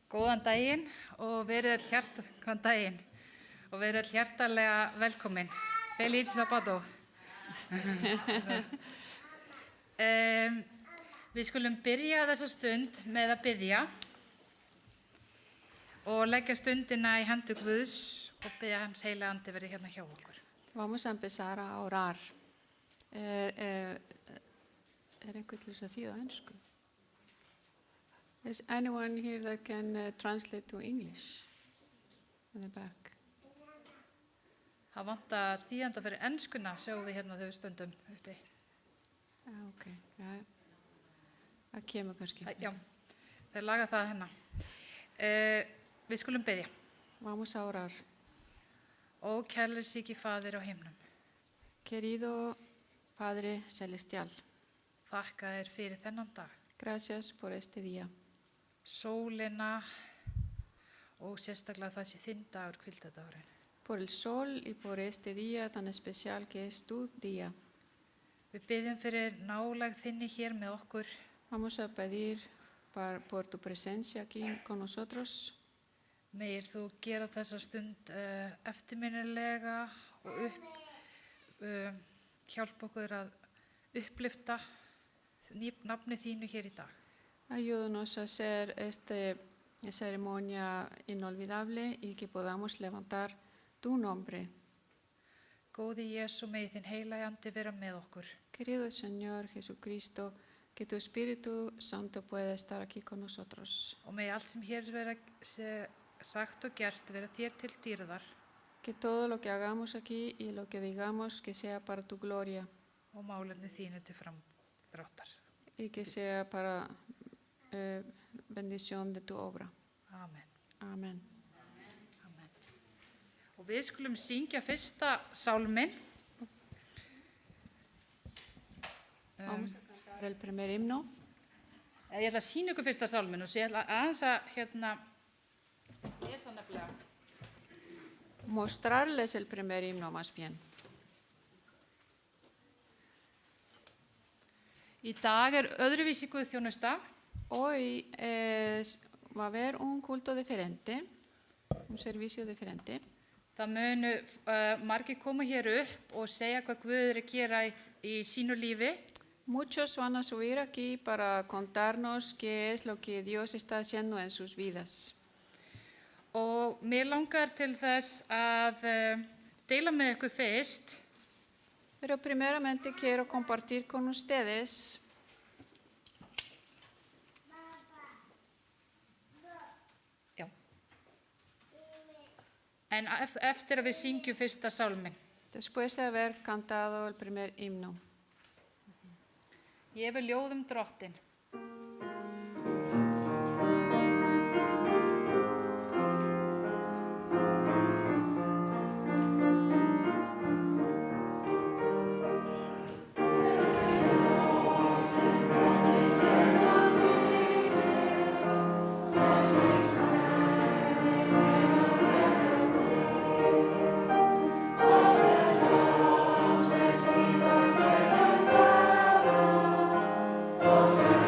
Góðan daginn og verið öll hjartalega velkomin. Feliz Sábado. Við skulum byrja þessa stund með að biðja og leggja stundina í hendur Guðs og biðja hans heilaga andi verið hérna hjá okkur. Vamos a empezar a orar. Einhver til þess að þýða á ensku? Is anyone here that can translate to English? In the back. Það vantar þýðanda fyrir enskuna, sjáum við hérna þegar við stöndum uppi. Ok, ja. Það kemur kannski. Já, þeir laga það hérna. Við skulum biðja. Vamos a orar. Ó kærleysríki Faðir á himnum. Querido Padre Celestial, Þakka þér fyrir þennan dag. gracias por este día. Sólina og sérstaklega það sé þinn dagur, hvíldardagurinn. Por el sol y por este día tan especial que es tu día. Við biðjum fyrir nálægð þinni hér með okkur. Vamos a pedir por tu presencia aquí con nosotros. Megir þú gera þessa stund eftirminnilega og hjálpa okkur að upplifta nafni þínu hér í dag. Ayúdanos a hacer esta ceremonia inolvidable y que podamos levantar tu nombre. Góði Jesú, megi þinn heilagi andi vera með okkur. Querido Señor Jesucristo, que tu Espíritu Santo pueda estar aquí con nosotros. Og megi allt sem hér vera sagt og gert vera þér til dýrðar. Que todo lo que hagamos aquí y lo que digamos que sea para tu gloria. Og málefni þínu til framdráttar. Y que sea para bendición de tu obra. Amen. Amen. Amen. Og við skulum syngja fyrsta sálminn. Vamos a cantar el primer himno. Ég ætla að sýna ykkur fyrsta sálminn og ég ætla aðeins að lesa nefnilega. Mostrarles el primer himno más bien. Í dag öðruvísi guðþjónusta. Hoy va a haber un culto diferente, un servicio diferente. Það munu margir koma hér upp og segja hvað Guð að gera í sínu lífi. Muchos van a subir aquí para contarnos qué es lo que Dios está haciendo en sus vidas. Og mér langar til þess að deila með ykkur fyrst. Pero primeramente quiero compartir con ustedes En eftir að við syngjum fyrsta sálminn. después de haber cantado el primer himno. Ég vil ljóðum Drottin. Amen.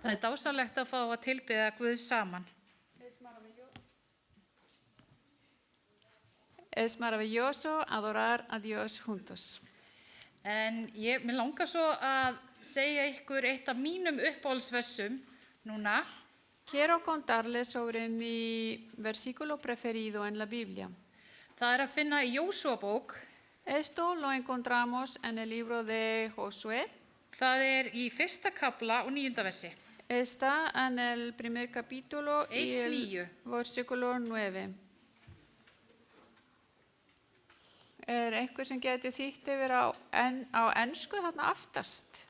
Það er dásamlegt að fá að tilbiðja Guð saman. Es maravilloso adorar a Dios juntos. En mér langar svo að segja ykkur eitt af mínum uppáhaldsversum núna. Quiero contarles sobre mi versículo preferido en la Biblia. Það er að finna í Jósúabók. Esto lo encontramos en el libro de Josué. Það er í 1. kafla og 9. versi. Está en el primer capítulo y el 1:9. versículo 9. Er einhver sem geti þýtt yfir á ensku þarna aftast?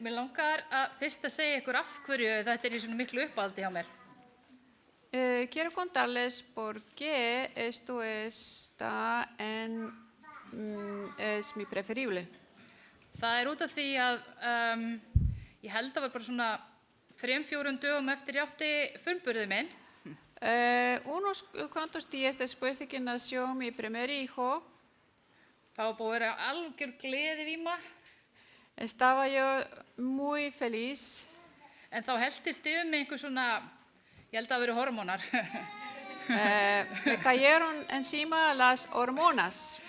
Mér langar að fyrst að segja ykkur af hverju þetta er í svona miklu uppáldi hjá mér. Quiero contarles por qué esto está es mi preferible. Það er út af því að ég held að var bara svona 3-4 dögum eftir ég átti frumburðið minn. Unos cuantos días después de que nació mi primer hijo, Það var búið að vera algjör gleðivíma, estaba yo muy feliz. en þá heldist yfir mig einhver svona, ég held að það veru hormónar. Me cayeron encima las hormonas.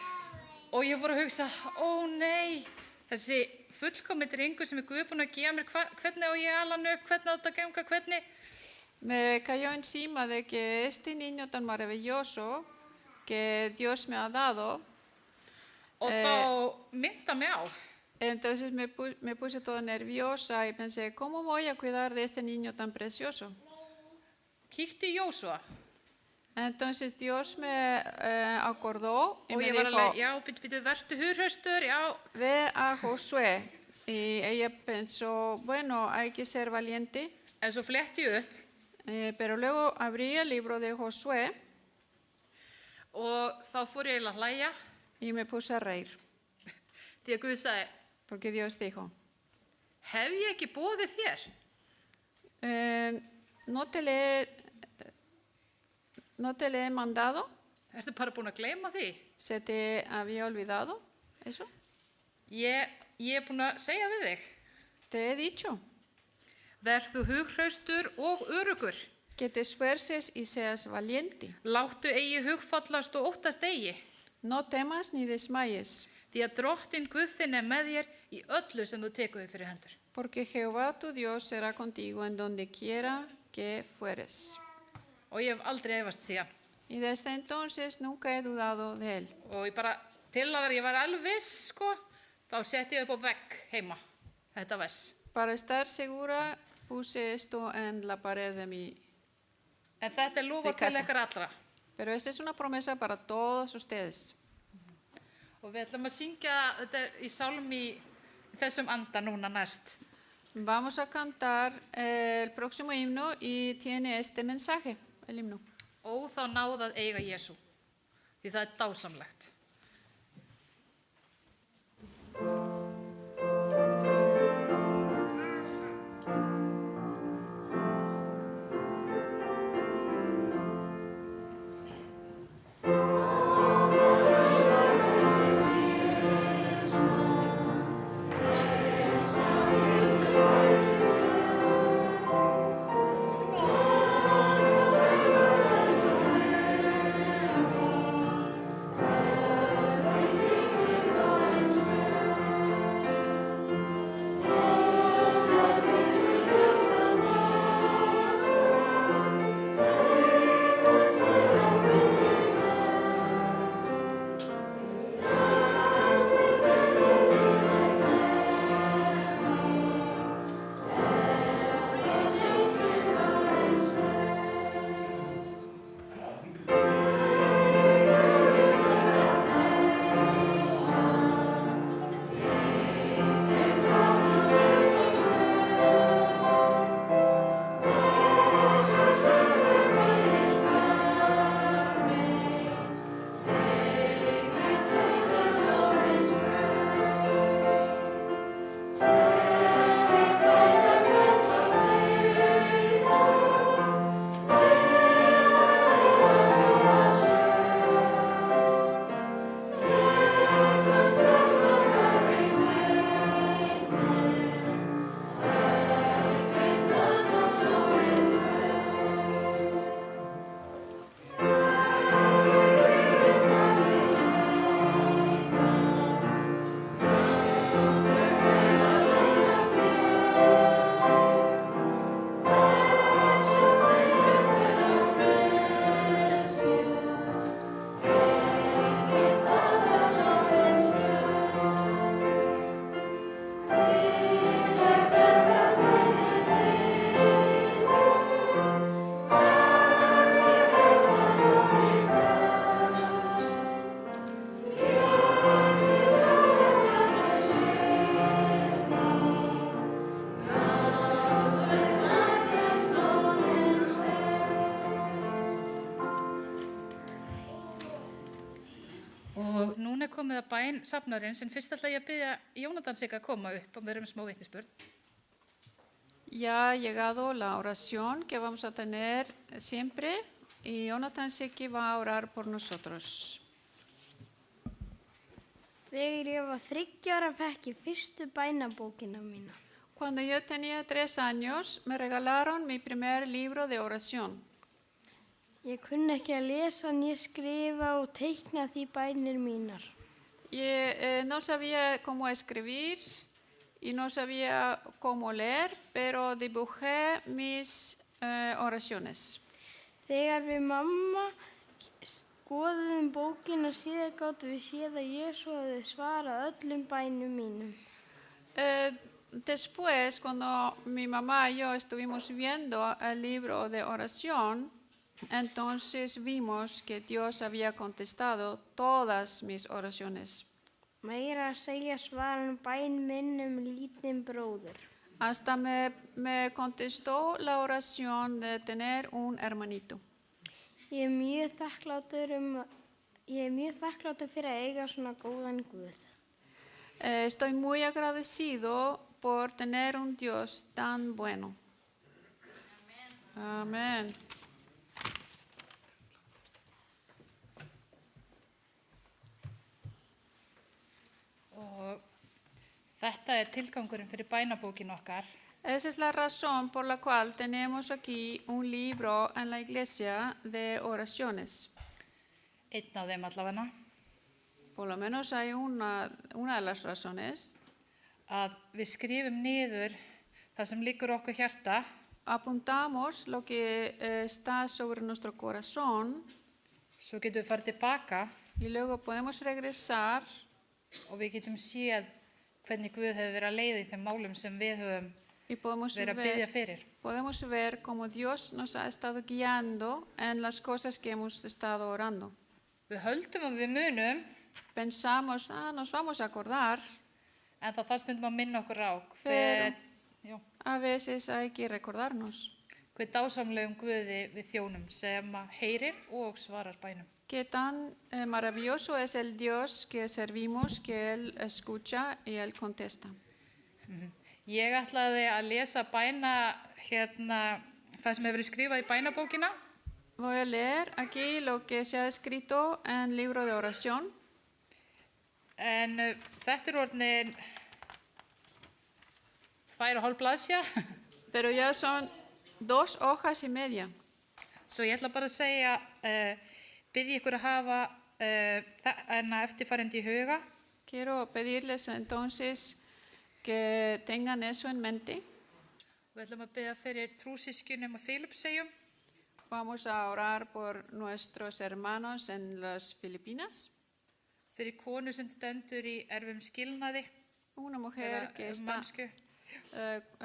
Og ég fór að hugsa, ó nei, þessi fullkomni drengur sem er Guð búinn að gefa mér, hvernig á ég að ala hann upp, hvernig á þetta að ganga, hvernig? Me cayó encima de que este niño tan maravilloso que Dios me ha dado. Og þá mynda mig á. Entonces me puse toda nerviosa y pensé, ¿cómo voy a cuidar de este niño tan precioso? Kíkti í Jósúa Entonces Dios me acordó y og me ég var dijo, alveg, já, býtu, vertu hurhraustur, já. ve a Josué. Y ella pensó, bueno, hay que ser valiente. En svo fletti ég upp Pero luego abrí el libro de Josué og þá fór ég að hlæja y me puse a reír, því að Guð sagði, porque Dios dijo, hef ég ekki boðið þér? ¿no te le he mandado? Ertu bara búin að gleyma því? ¿Se te había olvidado eso? Ég er búin að segja við þig. Te he dicho Verð þú hughrraustur og örugur. que te esfuerces y seas valiente. Láttu eigi hugfallast og óttast eigi. No temas ni desmayes, Því að Drottinn Guð þinn er með þér í öllu sem þú tekur þig fyrir hendur. porque Jehová tu Dios será contigo en donde quiera que fueres. Og ég hef aldrei efast síðan. Y desde entonces nunca he dudado de él. Og ég bara, til að vera, ég var alveg viss, sko, þá setti ég upp á vegg heima, þetta vers. Para estar segura, puse esto en la pared de mi. En þetta er lofa De til casa. ykkar allra. Pero esta es una promesa para todos ustedes. Og við ætlum að syngja þetta í sálmi þessum anda núna næst. Vamos a cantar el próximo himno y tiene este mensaje, el himno. Ó þá náð að eiga Jesú, því það er dásamlegt. Amen. Og núna komið að bæn safnarins, en fyrst ætla ég að biðja Jónatan sig að koma upp og við erum smá vitnisspurn. Ya ha llegado la oración que vamos a tener siempre y Jonathan Seki va a orar por nosotros. Þegar ég var 3 ára fekk ég fyrstu bænabókina mína. Cuando yo tenía 3 años, me regalaron mi primer libro de oración. Ég kunni ekki að lesa, né skrifa og teikna því bænir mínar. No sabía cómo escribir y no sabía cómo leer, pero dibujé mis oraciones. Þegar við mamma skoðuðum bókina síðar gátum við séð að Jesús hafði svarað öllum bænum mínum. Después, cuando mi mamá y yo estuvimos viendo el libro de oración, entonces vimos que Dios había contestado todas mis oraciones. Meira að segja svaran bæn minn lítinn bróður. Hasta me contestó la oración de tener un hermanito. Ég er mjög þakklátur fyrir að eiga svona góðan Guð. Estoy muy agradecido por tener un Dios tan bueno. Amén. Og þetta tilgangurinn fyrir bænabókin okkar. Esa es la razón por la cual tenemos aquí un libro en la iglesia de oraciones. Einn af þeim allavega. Por lo menos hay una de las razones. Að við skrifum niður það sem liggur okkur hjarta. Apuntamos lo que está sobre nuestro corazón. Svo getum við farið tilbaka. Y luego podemos regresar. Og við getum séð hvernig Guð hefur verið að leiða í þeim málum sem við höfum verið að biðja fyrir. Podemos ver cómo Dios nos ha estado guiando en las cosas que hemos estado orando. Við höldum að við munum. Pensamos, nos vamos a acordar. En það þarf stundum að minna okkur á a veces hay que recordarnos. Hver dásamlegum Guði við þjónum sem heyrir og svarar bænum. Qué tan maravilloso es el Dios que servimos, que Él escucha y Él contesta. Ég ætlaði að lesa það sem hefur verið skrifað í bænabókina. Voy a leer aquí lo que se ha escrito en el libro de oración. En þetta orðin 2,5 blaðsja. Pero ya son 2 hojas y media. Svo ég ætla bara að segja, biðja ykkur að hafa eftirfarandi í huga. Quiero pedirles entonces que tengan eso en mente. Við ætlum að biðja fyrir trúsískjunum og Filippseyjum. Vamos a orar por nuestros hermanos en las Filipinas. Fyrir konu sem stendur í erfum skilnaði. Una mujer que está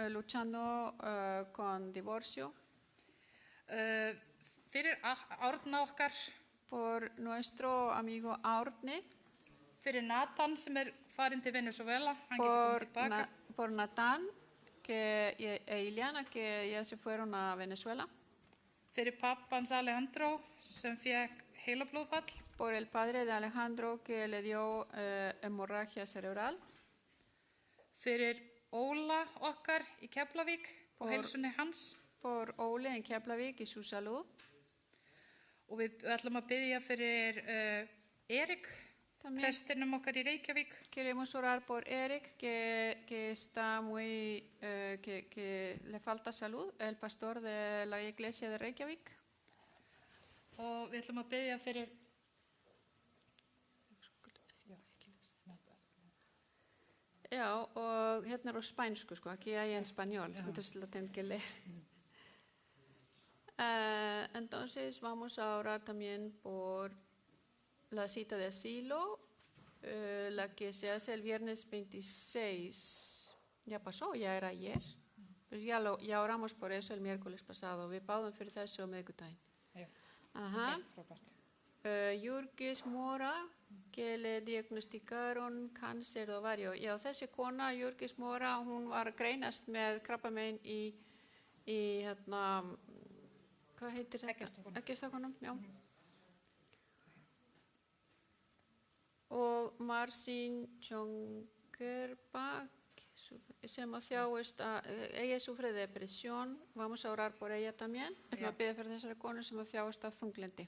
luchando con divorcio. Fyrir Árna okkar. Por nuestro amigo Árni. Fyrir Nathan sem farin til Venezuela. Hann getur komið tilbaka. Por Natán e Iliana que ya se fueron a Venezuela. Fyrir pappans Alejandro sem fekk heilablóðfall. Por el padre de Alejandro que le dio hemorragia cerebral. Fyrir Óla okkar í Keflavík og heilsunni hans. Por Ole en Keflavík y su salud. Og við ætlum að biðja fyrir Erik, prestinum okkar í Reykjavík. Queremos orar por Erik que está muy que le falta salud, el pastor de la iglesia de Reykjavík. Og við ætlum að biðja fyrir og hérna á spænsku aquí hay en español, entonces lo tengo que leer. Entonces vamos a orar también por la cita de asilo, la que se hace el viernes 26. Ya pasó, ya era ayer. Pues ya oramos por eso el miércoles pasado. Við báðum fyrir þessu á miðvikudaginn. Jurgis Mora, que le diagnosticaron cáncer de ovario. Já, þessi kona, Jurgis Mora, hún var að greinast með krabbamein í hvað heitir þetta? Eggjastokkunum, já. Marcin Chongerba, ella sufre de depresión. Vamos a orar por ella también. Ætlum að biðja fyrir þessari konu sem að þjáist af þunglyndi.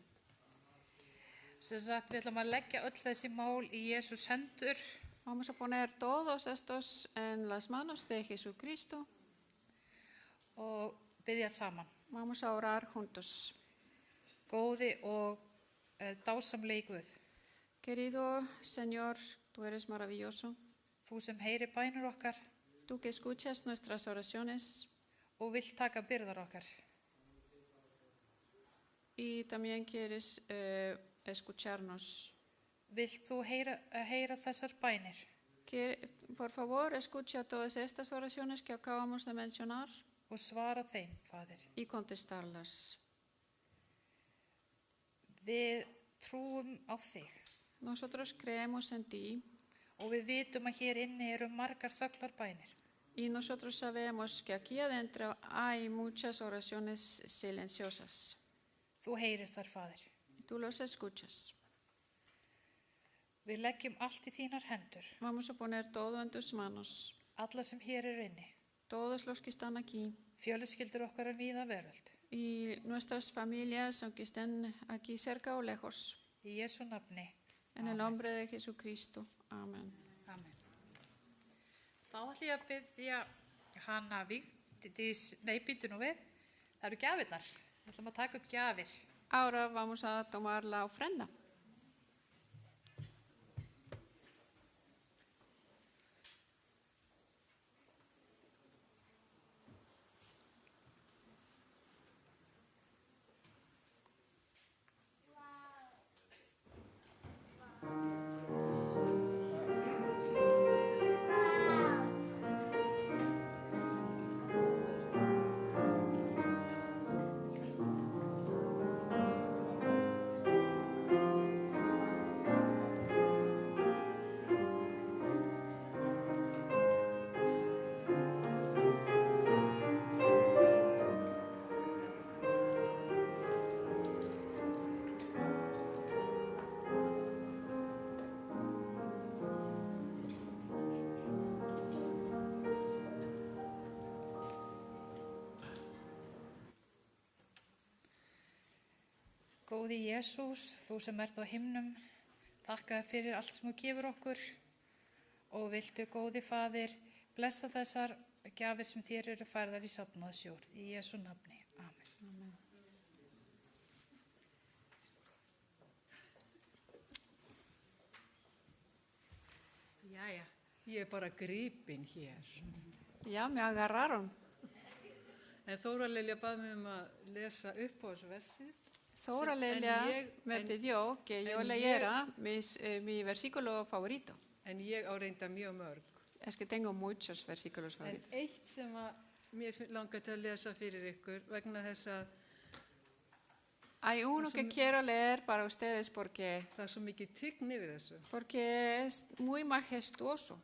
Sem sagt, við ætlum að leggja öll þessi mál í Jesús hendur Vamos a poner todos estos en las manos de Jesucristo. og biðja saman. Vamos a orar juntos. Góði og dásamlegi Guð, Querido Señor, tú eres maravilloso. þú sem heyrir bænir okkar Tú que escuchas nuestras oraciones og vilt taka byrðar okkar. y también quieres escucharnos. Vilt þú heyra þessar bænir Por favor, escucha todas estas oraciones que acabamos de mencionar og svara þeim, Faðir. y contestarlas. Við trúum á þig Nosotros creemos en ti og við vitum að hér inni eru margar þöglar bænir. y nosotros sabemos que aquí adentro hay muchas oraciones silenciosas. Þú heyrir þar, Faðir. Tú los escuchas. Við leggjum allt í þínar hendur, Vamos a poner todo en tus manos. alla sem hér eru inni, Todos los que están aquí fjölskyldur okkar víða veröld. y nuestras familias, aunque estén aquí cerca o lejos. Í Jesú nafni. En el nombre de Jesucristo. Amén. Amen. Þá ætlum ég að biðja hana Vigdís, býtu nú við, það eru gjafirnar. Við ætlum að taka upp gjafir. Ahora vamos a tomar la ofrenda. Góði Jesús, þú sem ert á himnum, þakka þér fyrir allt sem þú gefur okkur og viltu, góði Faðir, blessa þessar gjafir sem þér eru færðar í safnaðarsjóð. Í Jesú nafni. Amen. Amén. Jæja, ég bara gripin hér. Ya me agarraron. En Þóra Lilja bað mig að lesa upp á þessu versið. Thora Lelia me pidió que yo leyera mi versículo favorito. En ég á reynda mjög mörg. Es que tengo muchos versículos En favoritos. eitt sem að mér langar til að lesa fyrir ykkur vegna þess að Hay uno que quiero leer para ustedes porque það er svo mikið tign yfir þessu. es muy majestuoso.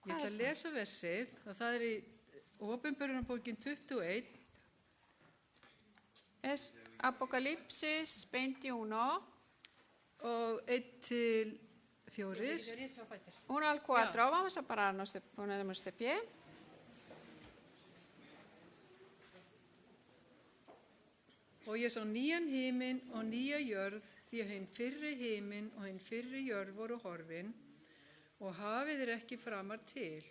Ég ætla að lesa versið og það er í Opinberunarbókin 21. Es Apocalipsis 21, og 1-4. 1 al 4. Vamos a pararnos, ponernos de pie. Og ég sá nýjan himinn og nýja jörð, því að hinn fyrri himinn og hinn fyrri jörð voru horfin og hafið er ekki framar til.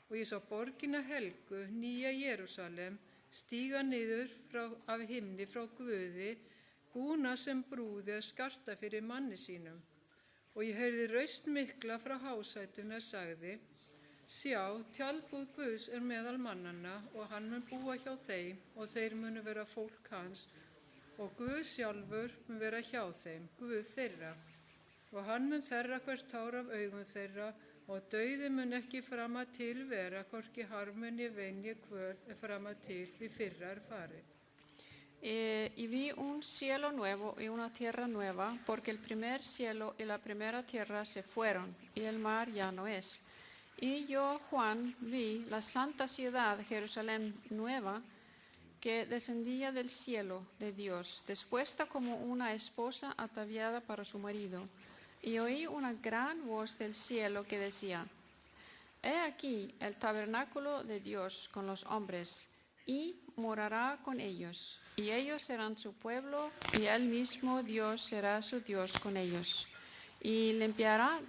Og ég sá borgina helgu, nýja Jerúsalem, stíga niður af himni frá Guði, búna sem brúði að skarta fyrir manni sínum. Og ég heyrði raust mikla frá hásætinu að sagði, sjá, tjaldbúð Guðs er meðal mannanna og hann mun búa hjá þeim og þeir munu vera fólk hans og Guð sjálfur mun vera hjá þeim, Guð þeirra. Og hann mun þerra hvert tár af augum þeirra og dauði mun ekki frama til vera, hvorki harmunni venji kvöl frama til við fyrra farið. Y vi un cielo nuevo y una tierra nueva, porque el primer cielo y la primera tierra se fueron, y el mar ya no es. Y yo, Juan, vi la santa ciudad, Jerusalén nueva, que descendía del cielo de Dios, dispuesta como una esposa ataviada para su marido. Y oí una gran voz del cielo que decía, He aquí el tabernáculo de Dios con los hombres, y morará con ellos, y ellos serán su pueblo, y él mismo Dios será su Dios con ellos. Y limpiará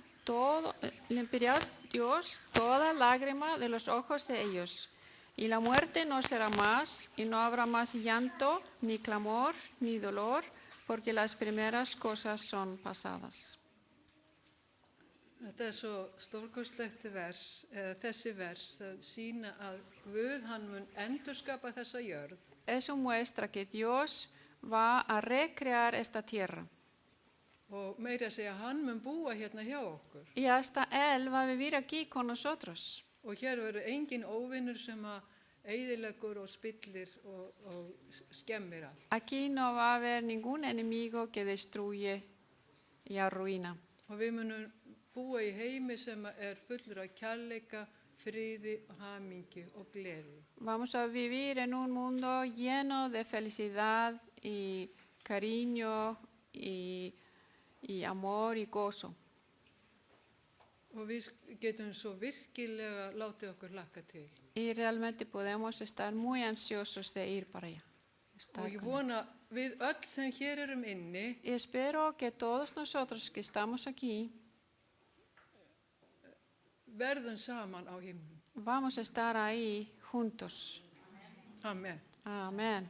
Dios toda lágrima de los ojos de ellos. Y la muerte no será más, y no habrá más llanto, ni clamor, ni dolor, porque las primeras cosas son pasadas. Þetta svo stórkostlegt vers, þessi vers, að sýna að Guð, hann mun endurskapa þessa jörð Eso muestra que Dios va a recrear esta tierra. og meira að segja, hann mun búa hérna hjá okkur. Y hasta Él va a vivir aquí con nosotros. Og hér verður engin óvinnur sem að eyðileggur og spillir og skemmir allt. Aquí no va a haber ningún enemigo que destruye y arruina. Og við munum búa í heimi sem fullur af kærleika, friði, hamingju og gleði. Vamos a vivir en un mundo lleno de felicidad y cariño y amor y gozo. Og við getum svo virkilega látið okkur hlakka til. Y realmente podemos estar muy ansiosos de ir para allá. Og ég vona við öll sem hér erum inni Y espero que todos nosotros que estamos aquí verðum saman á himnum. vamos a estar ahí juntos. Amen. Amén.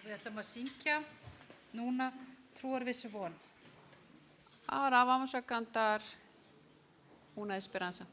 Við ætlum að syngja núna trúarvissu von. Ahora vamos a cantar una esperanza.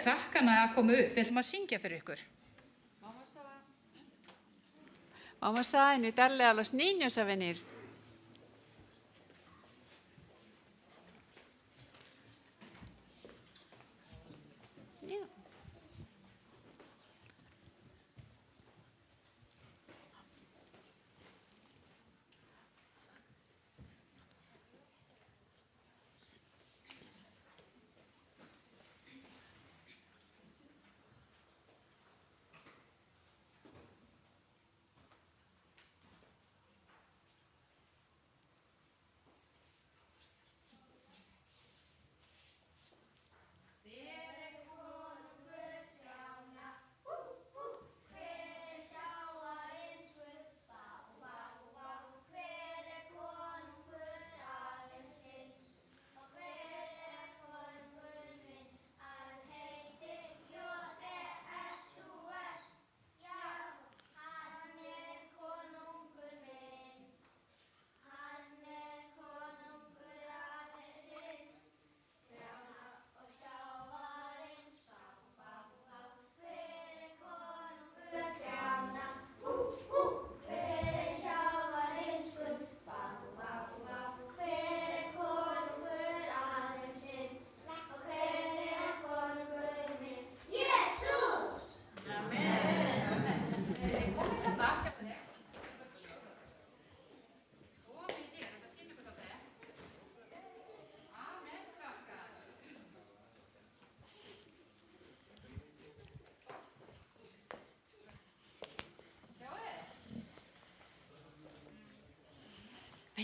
Krakkana að koma upp, við ætlum að syngja fyrir ykkur. Vamos a invitarle a los niños a venir.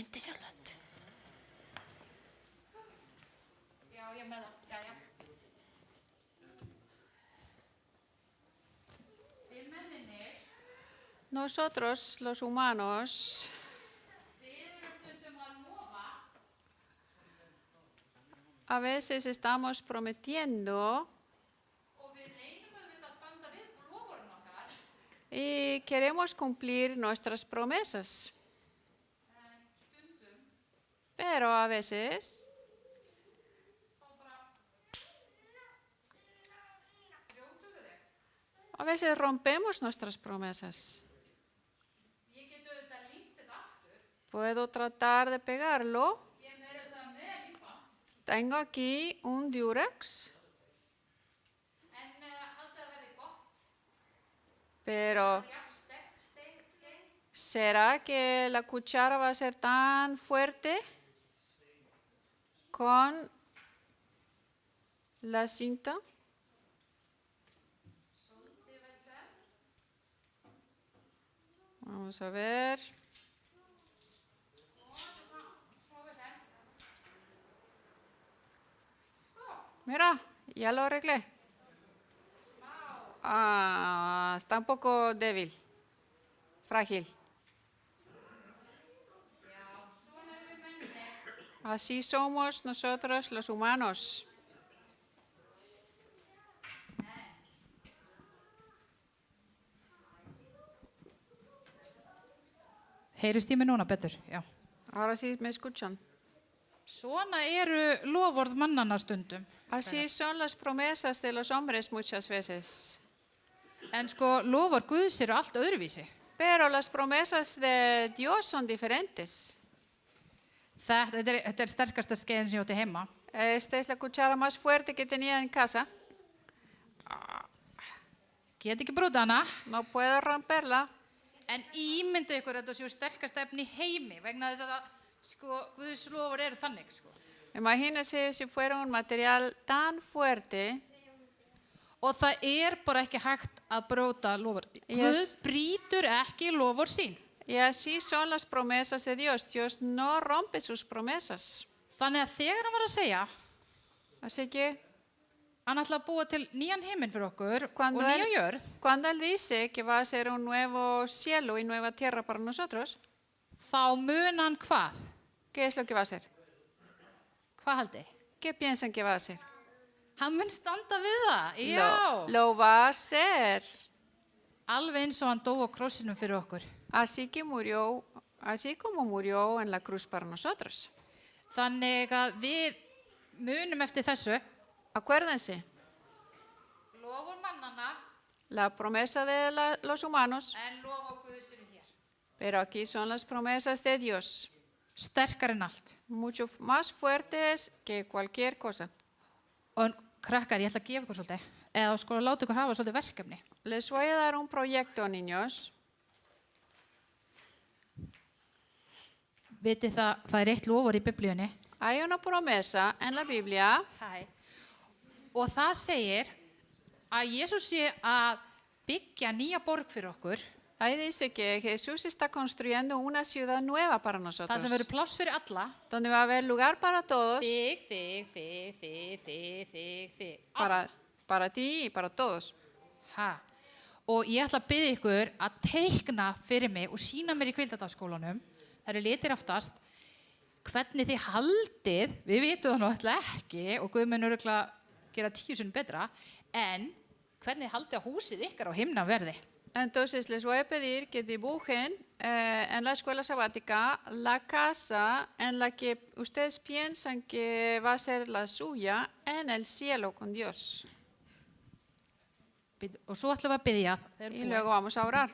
Vente, Charlotte. Já, ég með það. Jæja. Vilmenninir, Nosotros, los humanos, við erum stundum að lofa a veces estamos prometiendo og við reynum auðvitað að standa við loforinn okkar, y queremos cumplir nuestras promesas. en stundum Pero a veces þá bara brjótum við þig. A veces rompemos nuestras promesas. Ég get auðvitað límt þetta aftur. Puedo tratar de pegarlo. Ég er meira að segja með límband. Tengo aquí un Durex, En haldið að verði gott. pero Jafn sterk skeið. ¿será que la cuchara va a ser tan fuerte con la cinta? Vamos a ver. Mira, ya lo arreglé. Ah, está un poco débil, frágil. Así somos nosotros los humanos. Heyrist ég mig núna betur? Já. Ahora sí me escuchan. Svona eru lofórð mannanna stundum. Así son las promesas de los hombres muchas veces. En sko, lofórð Guðs eru allt öðruvísi. Pero las promesas de Dios son diferentes. Þetta er sterkasta skeiðin sem ég átti heima. Esta es la cuchara más fuerte que tenía en casa. Get ekki brúta hana. No puedo romperla. En ímyndið ykkur að þetta séu sterkasta efni í heimi vegna þess að það, sko, Guðs lofórð eru þannig, sko. Imagínense si fuera un material tan fuerte. Og það er bara ekki hægt að brjóta lofórð. Guð Yes. brýtur ekki lofórð sín. Y así son las promesas de Dios. Dios no rompe sus promesas. Þannig að þegar hann var að segja, Así que hann ætla að búa til nýjan heiminn fyrir okkur Cuando og nýja él- jörð, cuando Él dice que va a ser un nuevo cielo y nueva tierra para nosotros, þá mun hann hvað? ¿qué es lo que va a hacer? Hvað haldið? ¿Qué piensan que va a hacer? Hann mun standa við það, já. Lo va a hacer. Alveg eins og hann dó á krossinum fyrir okkur. Así como murió en la cruz para nosotros. Þannig að við munum eftir þessu. Acuérdense, Lofur mannanna, la promesa de los humanos, en lofur Guðs eru hér. pero aquí son las promesas de Dios, Sterkar en allt. mucho más fuertes que cualquier cosa. Og krakkar, ég ætla að gefa ykkur svolítið. Eða sko láta ykkur hafa svolítið verkefni. Les voy a dar un proyecto, niños. Vitið það er eitt lofur í biblíunni. Hay una promesa en la Biblia Hæ. Og það segir að Jesús sé að byggja nýja borg fyrir okkur. Ahí dice que Jesús está construyendo una ciudad nueva para Það nosotros, sem verður pláss fyrir alla. donde va a haber lugar para todos, Þig. para ti y para todos. Ha. Og ég ætla að biðja ykkur að teikna fyrir mig og sína mér í Kvildardalsskólanum. Það eru litir aftast. Hvernig þið haldið, við vitum það nú alltaf ekki og Guð mun örugglega gera 10 sinnum betra, en hvernig þið haldið að húsið ykkar á himna verði. Entonces les voy a pedir que dibujen en la escuela sabática la casa en la que ustedes piensan que va a ser la suya en el cielo con Dios. Og svo ætlum við að biðja. Y luego vamos a orar.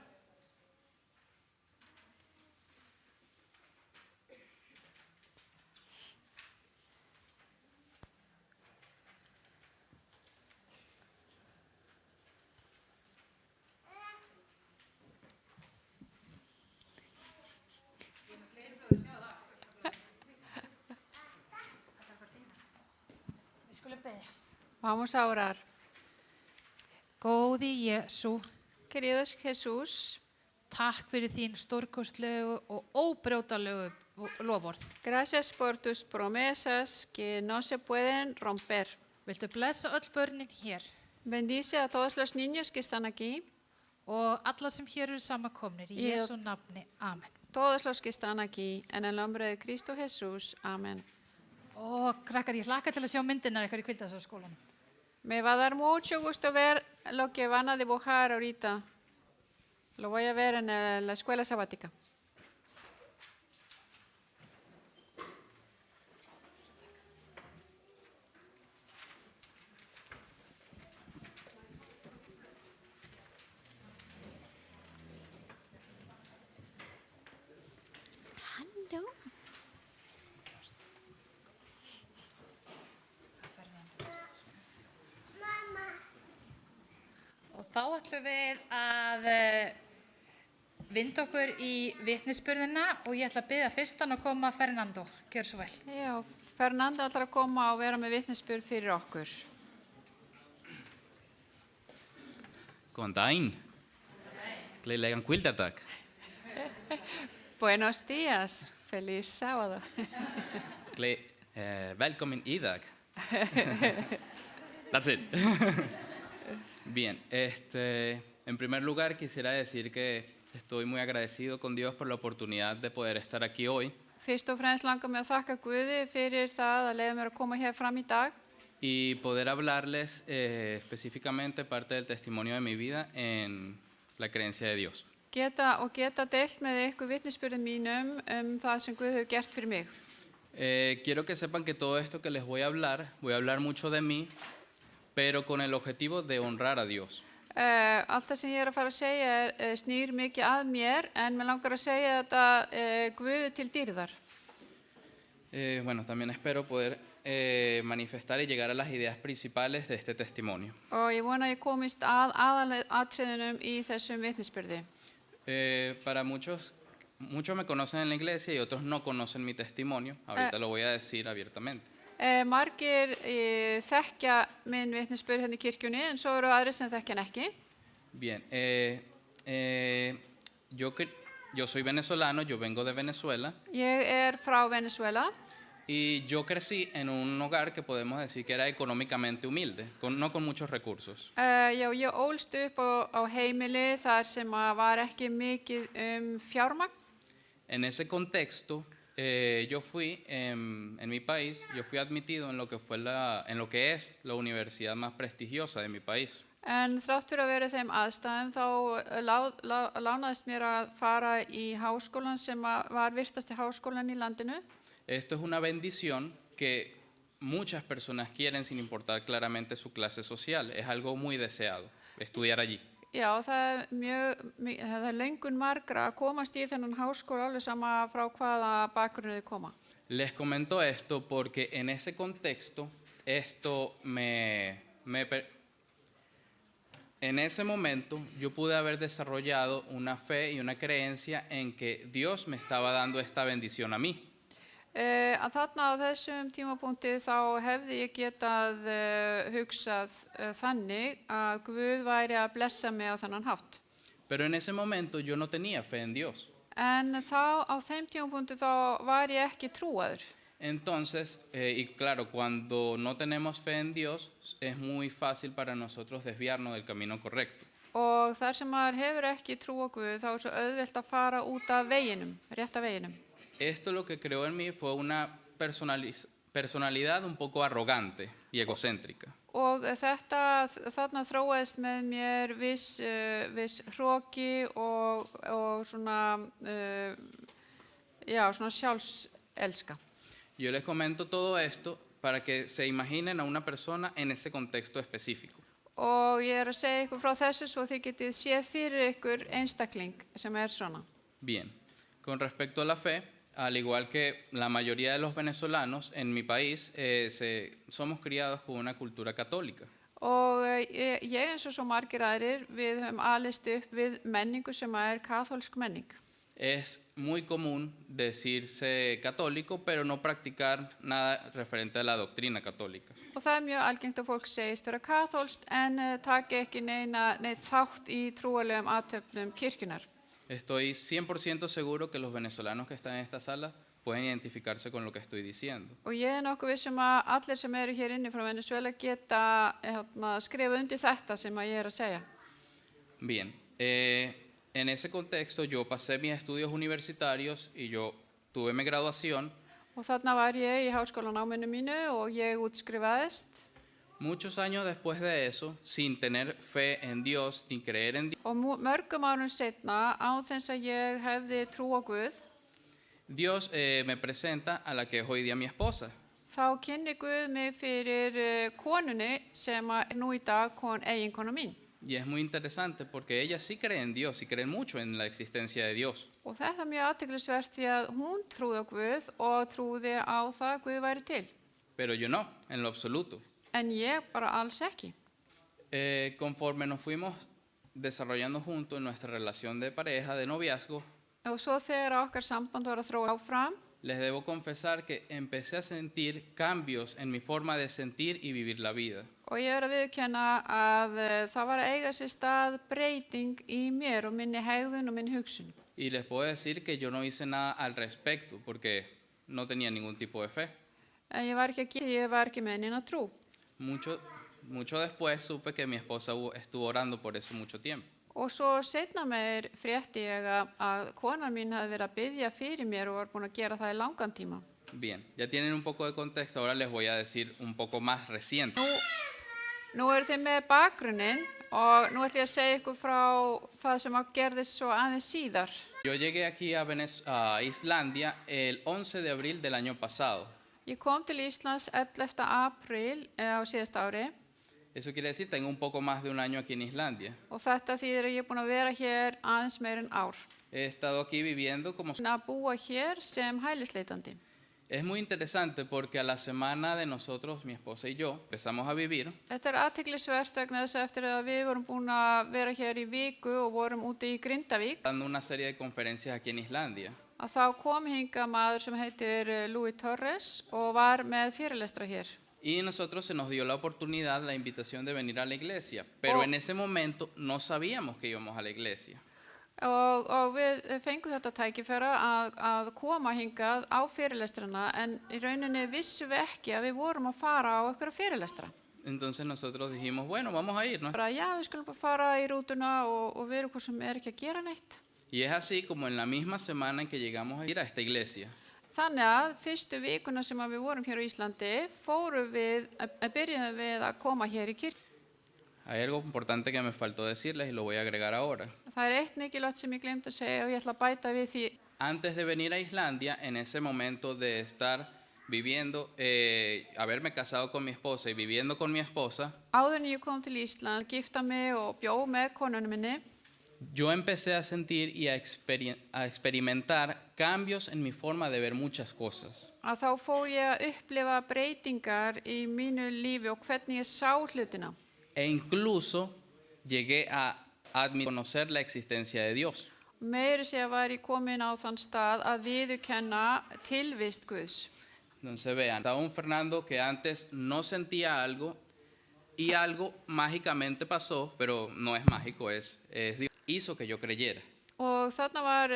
Við skulum biðja. Vamos a orar. Góði Jesú, Queridos Jesús, takk fyrir þín stórkostlegu og óbrjótalegu loforð. Gracias por tus promesas que no se pueden romper. Viltu blessa öll börnin hér Bendice a todos los niños que están aquí, og alla sem hér eru samankomnir í Ég- Jesú nafni. Amen. todos los que están aquí, en el nombre de Cristo Jesús. Amén. Og krakkar, ég hlakka til að sjá myndirnar eitthvað í Hvíldarskólanum. Me va a dar mucho gusto ver lo que van a dibujar ahorita. Lo voy a ver en la escuela sabática. Halló. Og þá ætlum við að vinda okkur í vitnisburðina og ég ætla að biðja fyrstan að koma Fernando. Gjör svo vel. Já, Fernando ætlar að koma og vera með vitnisburð fyrir okkur. Góðan daginn. Gleðilegan hvíldardag. Buenos días. Feliz sábado. Velkomin í dag. That's it. Bien, en primer lugar quisiera decir que estoy muy agradecido con Dios por la oportunidad de poder estar aquí hoy Fyrst og fremst langar mig að þakka Guði fyrir það að leiða mér að koma hér fram í dag y poder hablarles específicamente parte del testimonio de mi vida en la creencia de Dios. geta deilt með ykkur vitnisburðum mínum það sem Guð hefur gert fyrir mig. Quiero que sepan que todo esto que les voy a hablar mucho de mí, pero con el objetivo de honrar a Dios. Allt það sem ég að fara að segja snýr mikið að mér en mér langar að segja þetta Guði til dýrðar. Bueno, también espero poder manifestar y llegar a las ideas principales de este testimonio. Og ég vona að ég komist að aðalatriðunum í þessum vitnisburði. Para muchos me conocen en la iglesia y otros no conocen mi testimonio. Ahorita lo voy a decir abiertamente. Margir þekkja minn vitnisburð hérna í kirkjunni en svo eru aðrir sem þekkja hann ekki. Bien, yo soy venezolano, yo vengo de Venezuela Ég frá Venezuela y yo crecí en un hogar que podemos decir que era económicamente humilde, no con muchos recursos. Já, ég ólst upp á heimili þar sem var ekki mikið fjármagn. En ese contexto, yo fui en mi país, yo fui admitido en lo que es la universidad más prestigiosa de mi país. En þrátt fyrir að vera í þeim aðstæðum þá lánaðist mér að fara í háskólan sem var virtasti háskólan í landinu. Esto es una bendición que muchas personas quieren sin importar claramente su clase social. Es algo muy deseado, estudiar allí. Já, það er löngun margra að komast í þennan háskóla alveg sama frá hvaða bakgrunni þau koma. Les comento esto porque en ese contexto, en ese momento yo pude haber desarrollado una fe y una creencia en que Dios me estaba dando esta bendición a mí. Að þarna á þessum tímapunkti þá hefði ég getað hugsað þannig að Guð væri að blessa mig á þennan hátt. Pero en ese momento yo no tenía fe en Dios. En þá á þeim tímapunkti þá var ég ekki trúaður. Entonces, y claro, cuando no tenemos fe en Dios, es muy fácil para nosotros desviarnos del camino correcto. Og þar sem maður hefur ekki trú á Guð þá er svo auðvelt að fara út af veginum, rétta veginum. Esto lo que creó en mí fue una personalidad un poco arrogante y egocéntrica. Og þarna þróaðist með mér viss hroki og svona sjálfselska. Yo les comento todo esto para que se imaginen a una persona en ese contexto específico. Og ég að segja ykkur frá þessu svo þið getið séð fyrir ykkur einstakling sem svona. Bien, con respecto a la fe, al igual que la mayoría de los venezolanos en mi país, somos criados con una cultura católica. Og ég eins og svo margir aðrir, við höfum alist upp við menningu sem kaþólsk menning. Es muy común decirse católico, pero no practicar nada referente a la doctrina católica. Og það mjög algengt að fólk segist vera kaþólskt en taki ekki neitt þátt í trúarlegum athöfnum kirkjunar. Estoy 100% seguro que los venezolanos que están en esta sala pueden identificarse con lo que estoy diciendo. Og ég nokkuð vissum að allir sem eru hér inni frá Venezuela geta skrifa undir þetta sem að ég að segja. Bien, en ese contexto yo pasé mis estudios universitarios y yo tuve mi graduación. Og þarna var ég í háskólanáminu mínu og ég útskrifaðist. Muchos años después de eso, sin tener fe en Dios ni creer en Dios, Og mörgum árum seinna, án þess að ég hefði trú á Guð, Dios me presenta a la que es hoy día mi esposa. þá kynni Guð mig fyrir konunni sem er nú í dag eiginkona mín. Y es muy interesante porque ella sí cree en Dios y cree mucho en la existencia de Dios. Og þetta er mjög athyglisvert því að hún trúði á Guð og trúði á það að Guð væri til. Pero yo no, en lo absoluto. En ég bara alls ekki. Conforme nos fuimos desarrollando juntos en nuestra relación de pareja, de noviazgo, Og svo þegar okkar samband var að þróa áfram, les debo confesar que empecé a sentir cambios en mi forma de sentir y vivir la vida. og ég að viðurkenna að það var að eiga sér stað breyting í mér og minni hegðun og minni hugsun. Y les puedo decir que yo no hice nada al respecto porque no tenía ningún tipo de fe. En ég var ekki með neina trú. Mucho después supe que mi esposa estuvo orando por eso mucho tiempo. Og svo seinna meir frétti ég að konan mín hafði verið að biðja fyrir mér og var búin að gera það í langan tíma. Bien, ya tienen un poco de contexto, ahora les voy a decir un poco más reciente. Nú eru þið með bakgrunnin og nú ætlum ég að segja ykkur frá það sem gerðist svo aðeins síðar. Yo llegué aquí a Islandia el 11 de abril del año pasado. Ég kom til Íslands 11. apríl á síðasta ári. Eso quiere decir, tengo un poco más de un año aquí en Islandia. Og þetta þýðir að ég er búin að vera hér aðeins meir en ár. He estado aquí viviendo como... Að búa hér sem hælisleitandi. Es muy interesante porque a la semana de nosotros, mi esposa y yo, empezamos a vivir. Þetta er athyglisvert vegna þess að eftir að við vorum búin að vera hér í viku og vorum úti í Grindavík, Dando una serie de conferencias aquí en Islandia. að þá kom hingað maður sem heitir Louis Torres og var með fyrirlestra hér. Y nosotros se nos dio la oportunidad, la invitación de venir a la iglesia. Pero en ese momento no sabíamos que íbamos a la iglesia. Og við fengum þetta tækifæra að koma hingað á fyrirlestrana en í rauninni vissum við ekki að við vorum að fara á einhverja fyrirlestra. Entonces nosotros dijimos, bueno, vamos a ir, ¿no? Bara já, við skulum bara fara í rútuna og við erum hvað sem ekki að gera neitt. Y es así como en la misma semana en que llegamos a ir a esta iglesia. Þannig að fyrstu vikuna sem við vorum hér á Íslandi byrjuðum við að koma hér í kirkju. Hay algo importante que me faltó decirles y lo voy a agregar ahora. Það er eitt mikilvægt sem ég gleymdi að segja og ég ætla að bæta við því. Antes de venir a Islandia, en ese momento de estar viviendo, haberme casado con mi esposa y viviendo con mi esposa, Áður en ég kom til Ísland, gifta mig og bjó með konunum minni, yo empecé a sentir y a experimentar cambios en mi forma de ver muchas cosas. að þá fór ég að upplifa breytingar í mínu lífi og hvernig ég sá hlutina. E incluso llegué a conocer la existencia de Dios. Meiri segja var ég komin á þann stað að viðurkenna tilvist Guðs. Entonces vean, estaba un Fernando que antes no sentía algo y algo mágicamente pasó, pero no es mágico, es Dios hizo que yo creyera. Og þarna var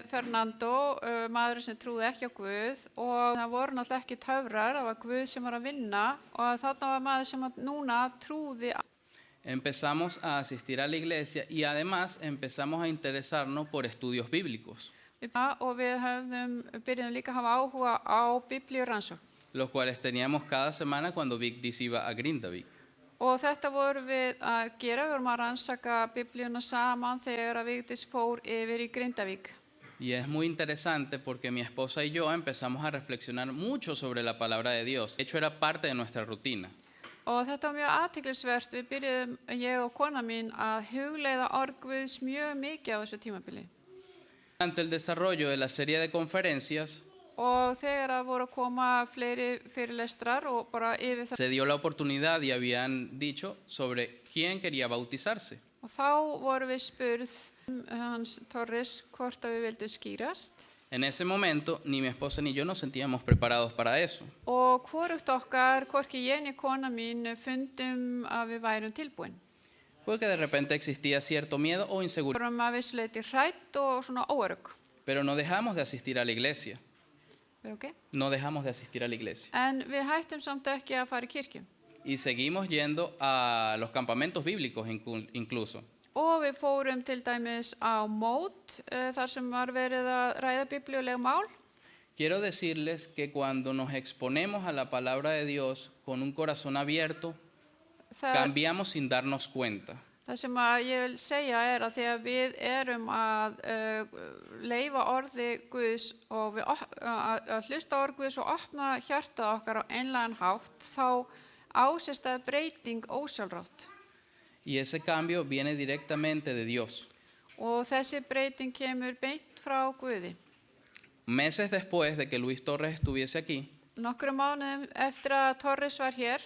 Fernando, maður sem trúði ekki á Guð og það voru náttúrulega ekki töfrar, það var Guð sem var að vinna og þarna var maður sem núna trúði. Empezamos a asistir a la iglesia y además empezamos a interesarnos por estudios bíblicos, Og við byrjuðum líka að hafa áhuga á biblíurannsókn. los cuales teníamos cada semana cuando Vigdis iba a Grindavik. Og þetta vorum við að gera, við vorum að rannsaka biblíuna saman þegar að Vigdís fór yfir í Grindavík. Y es muy interesante porque mi esposa y yo empezamos a reflexionar mucho sobre la palabra de Dios. De hecho, era parte de nuestra rutina. Og þetta var mjög athyglisvert, við byrjuðum, ég og kona mín, að hugleiða orð Guðs mjög mikið á þessu tímabili. Durante el desarrollo de la serie de conferencias, Og þegar að voru að koma fleiri fyrirlestrar og bara yfir það. se dio la oportunidad y habían dicho sobre quién quería bautizarse. Og þá voru við spurð hans Torres hvort að við vildum skýrast. En ese momento, ni mi esposa ni yo nos sentíamos preparados para eso. Og hvorugt okkar, hvorki ég ni kona mín, fundum að við værum tilbúin. porque de repente existía cierto miedo o inseguridad, vorum að vissu leyti hrædd og svona óörugg. pero no dejamos de asistir a la iglesia, Er ok? no dejamos de asistir a la iglesia. En við hættum samt ekki að fara í kirkju. Y seguimos yendo a los campamentos bíblicos incluso. Og við fórum til dæmis á mót þar sem var verið að ræða biblíuleg mál. Quiero decirles que cuando nos exponemos a la palabra de Dios con un corazón abierto, cambiamos sin darnos cuenta. Það sem að ég vil segja er að þegar við erum að leyfa orði Guðs og að hlusta orð Guðs og opna hjartað okkar á einlegan hátt, þá ásist að breyting ósjálfrátt. Y ese cambio viene directamente de Dios. Og þessi breyting kemur beint frá Guði. Meses después de que Luis Torres estuviese aquí, Nokkrum mánuðum eftir að Torres var hér,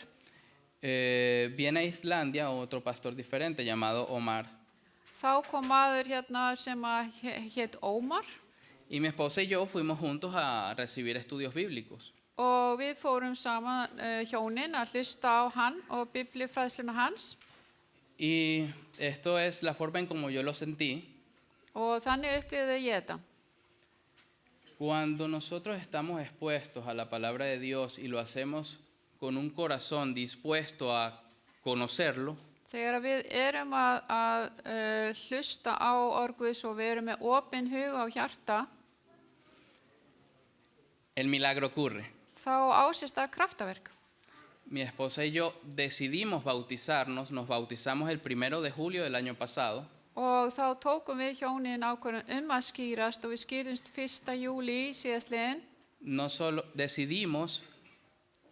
viene a Islandia otro pastor diferente llamado Omar. þá kom maður hérna sem að hét Ómar Y mi esposa y yo fuimos juntos a recibir estudios bíblicos. og við fórum saman hjónin að hlusta á hann og biblíufræðsluna hans. Y esto es la forma en como yo lo sentí. Og þannig upplifði ég þetta. Cuando nosotros estamos expuestos a la palabra de Dios y lo hacemos con un corazón dispuesto a conocerlo, Þegar við erum að hlusta á orð Guðs og við erum með opinn hug og hjarta, el milagro ocurre. þá ásist það kraftaverk. Mi esposa y yo decidimos bautizarnos, nos bautizamos el 1 de julio del año pasado. Og þá tókum við hjónin ákvörðun að skýrast og við skýrumst 1. júlí síðastliðinn. No solo decidimos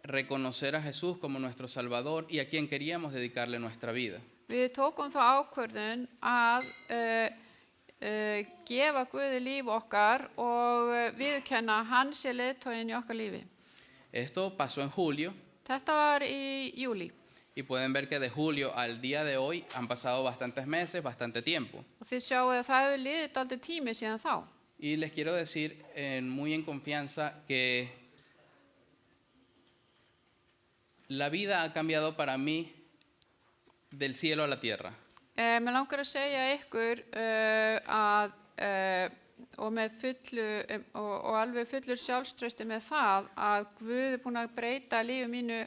reconocer a Jesús como nuestro Salvador y a quien queríamos dedicarle nuestra vida. Við tókum þá ákvörðun að gefa Guði líf okkar og viðurkenna hans sé leiðtoginn í okkar lífi. Esto pasó en julio Þetta var í júlí y pueden ver que de julio al día de hoy han pasado bastantes meses, bastante tiempo. og þið sjáu að það hefur liðið dálítið tími síðan þá. Y les quiero decir muy en confianza que la vida ha cambiado para mí del cielo a la tierra. Mér langar að segja ykkur og með fullu og alveg fullur sjálfstrausti með það að Guð er búinn að breyta lífi mínu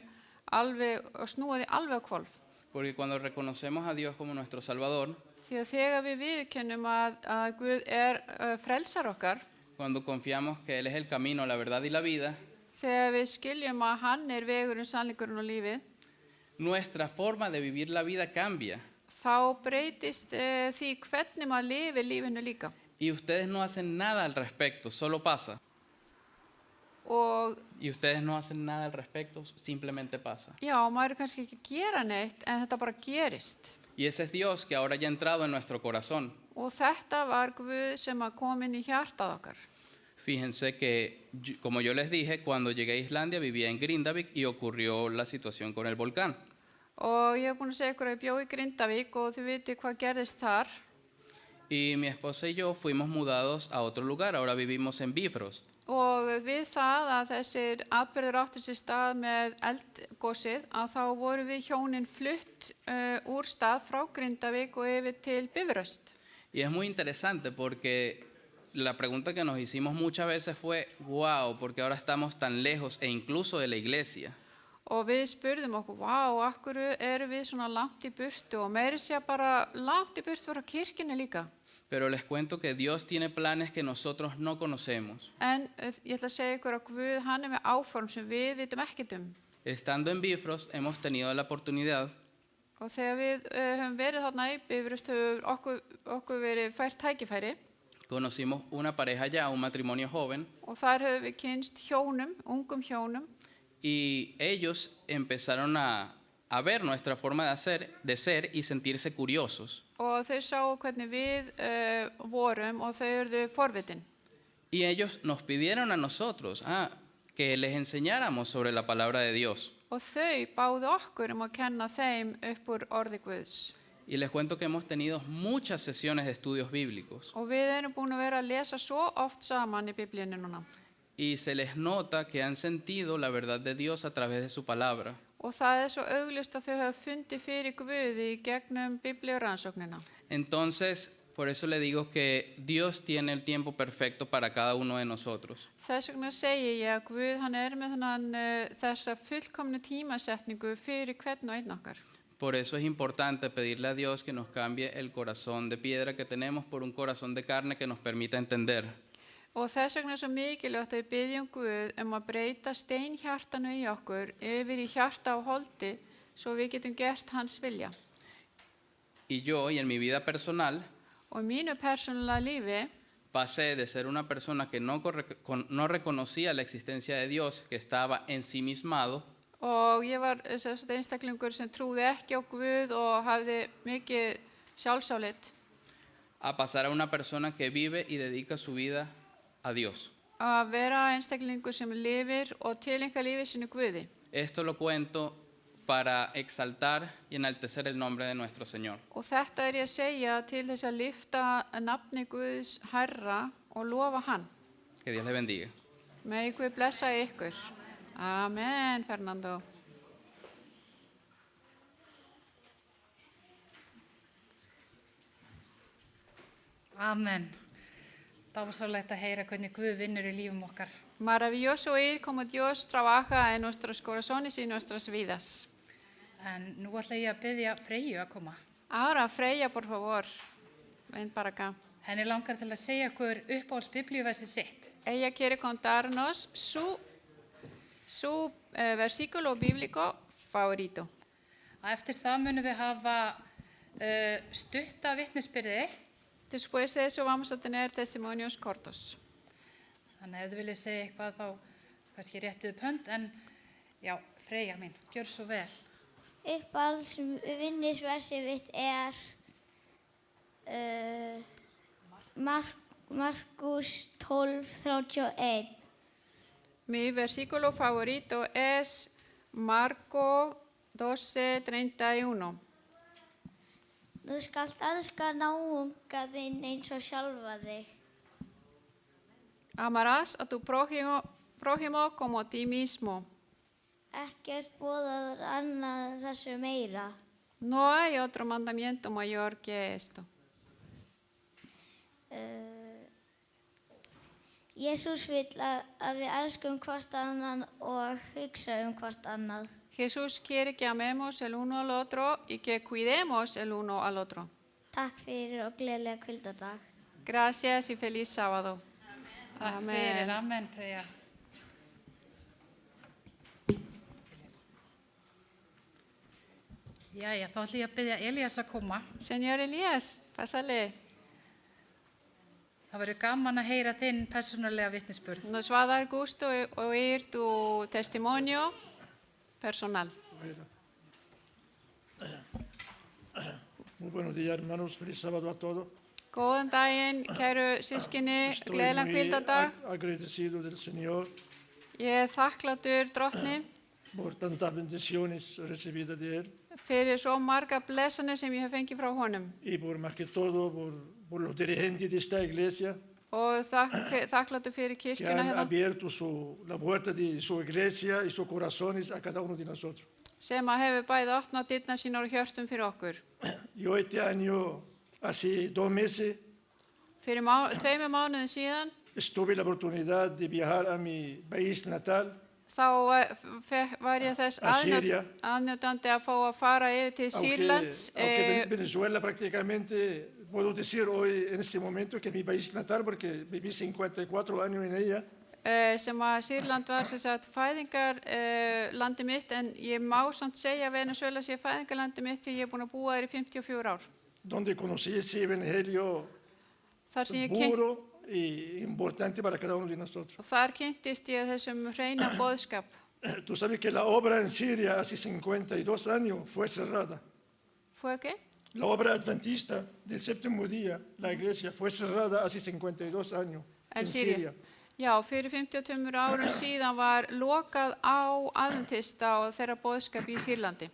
alveg og snúa því alveg á hvolf. Porque cuando reconocemos a Dios como nuestro Salvador, Því að þegar við viðurkennum að Guð frelsar okkar, cuando confiamos que Él es el camino, la verdad y la vida, þegar við skiljum að hann vegurinn, sannleikurinn og lífið, nuestra forma de vivir la vida cambia. þá breytist því hvernig maður lifir lífinu líka. Y ustedes no hacen nada al respecto, solo pasa. Og Y ustedes no hacen nada al respecto, simplemente pasa. já, maður kannski ekki að gera neitt, en þetta bara gerist. Y ese es Dios que ahora ya ha entrado en nuestro corazón. Og þetta var Guð sem að kom inn í hjartað okkar. Fíjense que, como yo les dije, cuando llegué a Islandia vivía en Grindavik y ocurrió la situación con el volcán. Og ég hef búin að segja ykkur að ég bjó í Grindavík og þið viti hvað gerðist þar. Y mi esposa y yo fuimos mudados a otro lugar, ahora vivimos en Bifrost. Og við það að þessir atbyrður áttu sér stað með eldgosið, að þá voru við hjónin flutt úr stað frá Grindavík og yfir til Bifröst. Y es muy interesante porque la pregunta que nos hicimos muchas veces fue, wow, porque ahora estamos tan lejos e incluso de la iglesia. Og við spurðum okkur, af hverju erum við svona langt í burtu og meiri sé bara langt í burtu frá kirkjunni líka. Pero les cuento que Dios tiene planes que nosotros no conocemos. En ég ætla að segja ykkur að Guð, hann með áform sem við vitum ekkert Estando en Bifrost hemos tenido la oportunidad Og þegar við höfum verið þarna í Bifröst hefur okkur verið fært tækifæri. Conocimos una pareja ya, un matrimonio joven, Og þar höfum við kynst hjónum, ungum hjónum. y ellos empezaron a ver nuestra forma de ser y sentirse curiosos. Og þau sáu hvernig við vorum og þau urðu forvitin. Y ellos nos pidieron a nosotros que les enseñáramos sobre la palabra de Dios. Og þau báðu okkur að kenna þeim upp úr orði Guðs. Y les cuento que hemos tenido muchas sesiones de estudios bíblicos. Og við erum búin að vera að lesa svo oft saman í Biblíunni núna. Y se les nota que han sentido la verdad de Dios a través de su palabra. Og það svo augljóst að þau hafa fundið fyrir Guði í gegnum biblíurannsóknina. Entonces, por eso le digo que Dios tiene el tiempo perfecto para cada uno de nosotros. Þess vegna segi ég að Guð, hann með þessa fullkomnu tímasetningu fyrir hvern og einn okkar. Por eso es importante pedirle a Dios que nos cambie el corazón de piedra que tenemos por un corazón de carne que nos permita entender. Og þess vegna svo mikilvægt að við byggjum Guð að breyta steinhjartanu í okkur yfir í hjarta á holdi svo við getum gert hans vilja. Y yo, y en mi vida personal, Og mínu persónulega lífi pasé de ser una persona que no reconocía la existencia de Dios, que estaba ensimismado, og ég var einstaklingur sem trúði ekki á Guð og hafði mikið sjálfsálit, a pasar a una persona que vive y dedica su vida a Dios. að vera einstaklingur sem lifir og tileinka lífi sínu Guði. Esto lo cuento para exaltar y enaltecer el nombre de nuestro Señor. Og þetta ég að segja til þess að lyfta nafni Guðs Herra og lofa hann. Que Dios le bendiga. Megi Guð blessa ykkur. Amen, Fernando. Amen. Dásamlegt að heyra hvernig Guð vinnur í lífum okkar. Maravilloso oír cómo Dios trabaja en nuestros corazones y nuestras vidas. En nú ætla ég að biðja Freyju að koma. Ahora, Freya, por favor, ven para acá. Henni langar til að segja okkur uppáhalds biblíuversi sitt. Ella quiere contarnos su versículo bíblico favorito. Og eftir það munum við hafa stutta vitnisbyrði. Después de eso vamos a tener testimonios cortos. Þannig að ef þið viljið segja eitthvað þá kannski réttið upp hönd. En já, Freyja mín, gjör svo vel. Uppáhalds vinnisversið mitt Markus 12:31. Mi versículo favorito es Marco 12:31. Þú skalt elska náunga þinn eins og sjálfa þig. Amarás a tu prójimo como a ti mismo. Ekkert boðar annað þessu meira. No hay otro mandamiento mayor que esto. Jesús vill að við elskum hvort annan og hugsa hvort annað. Jesús quiere que amemos el uno al otro y que cuidemos el uno al otro. Takk fyrir og gleðilega hvíldardag. Gracias y feliz sábado. Takk fyrir, amen, Freyja. Jæja, þá ætla ég að biðja Elías að koma. Señor Elías, pásale. Það verður gaman að heyra þinn persónulega vitnisburð. Nos va a dar gusto oír tu testimonio personal. Muy buenos días, hermanos. Feliz sábado a todos. Góðan daginn, kæru sískinni, Estoy gleðilegan muy hvíldardag. agradecido del Señor Ég þakklátur drottni por tantas bendiciones recibidas de Él fyrir svo marga blessanir sem ég hef fengið frá honum. y por más que todo por los dirigentes de esta iglesia Og þakklátur fyrir que kirkjuna han hérna abierto la puerta de su iglesia y sus corazones a cada uno de nosotros. sem að hefur bæði opnað dyrnar sínar og hjörtum fyrir okkur. Yo este año, hace 2 meses, Fyrir 2 mánuðum síðan tuve la oportunidad de viajar a mi país natal, þá var ég þess A Syria. aðnjótandi að fá að fara yfir til Sýrlands aunque Venezuela prácticamente, puedo decir hoy en este momento que es mi país natal porque viví 54 años en ella. sem að Sýrland var sem sagt fæðingarlandi mitt en ég má samt segja að Venezuela sé fæðingarlandi mitt því ég er búin að búa þér í 54 ár. Donde conocí ese evangelio Þar sem ég puro y importante para cada uno de nosotros. og þar kynntist ég þessum hreina boðskap. Tú sabes que la obra en Siria hace 52 años fue cerrada. Fue qué? La obra adventista del séptimo día, la iglesia, fue cerrada hace 52 años En en Syria. Siria. Já, fyrir 52 árum síðan var lokað á aðventista og þeirra boðskap í Sýrlandi.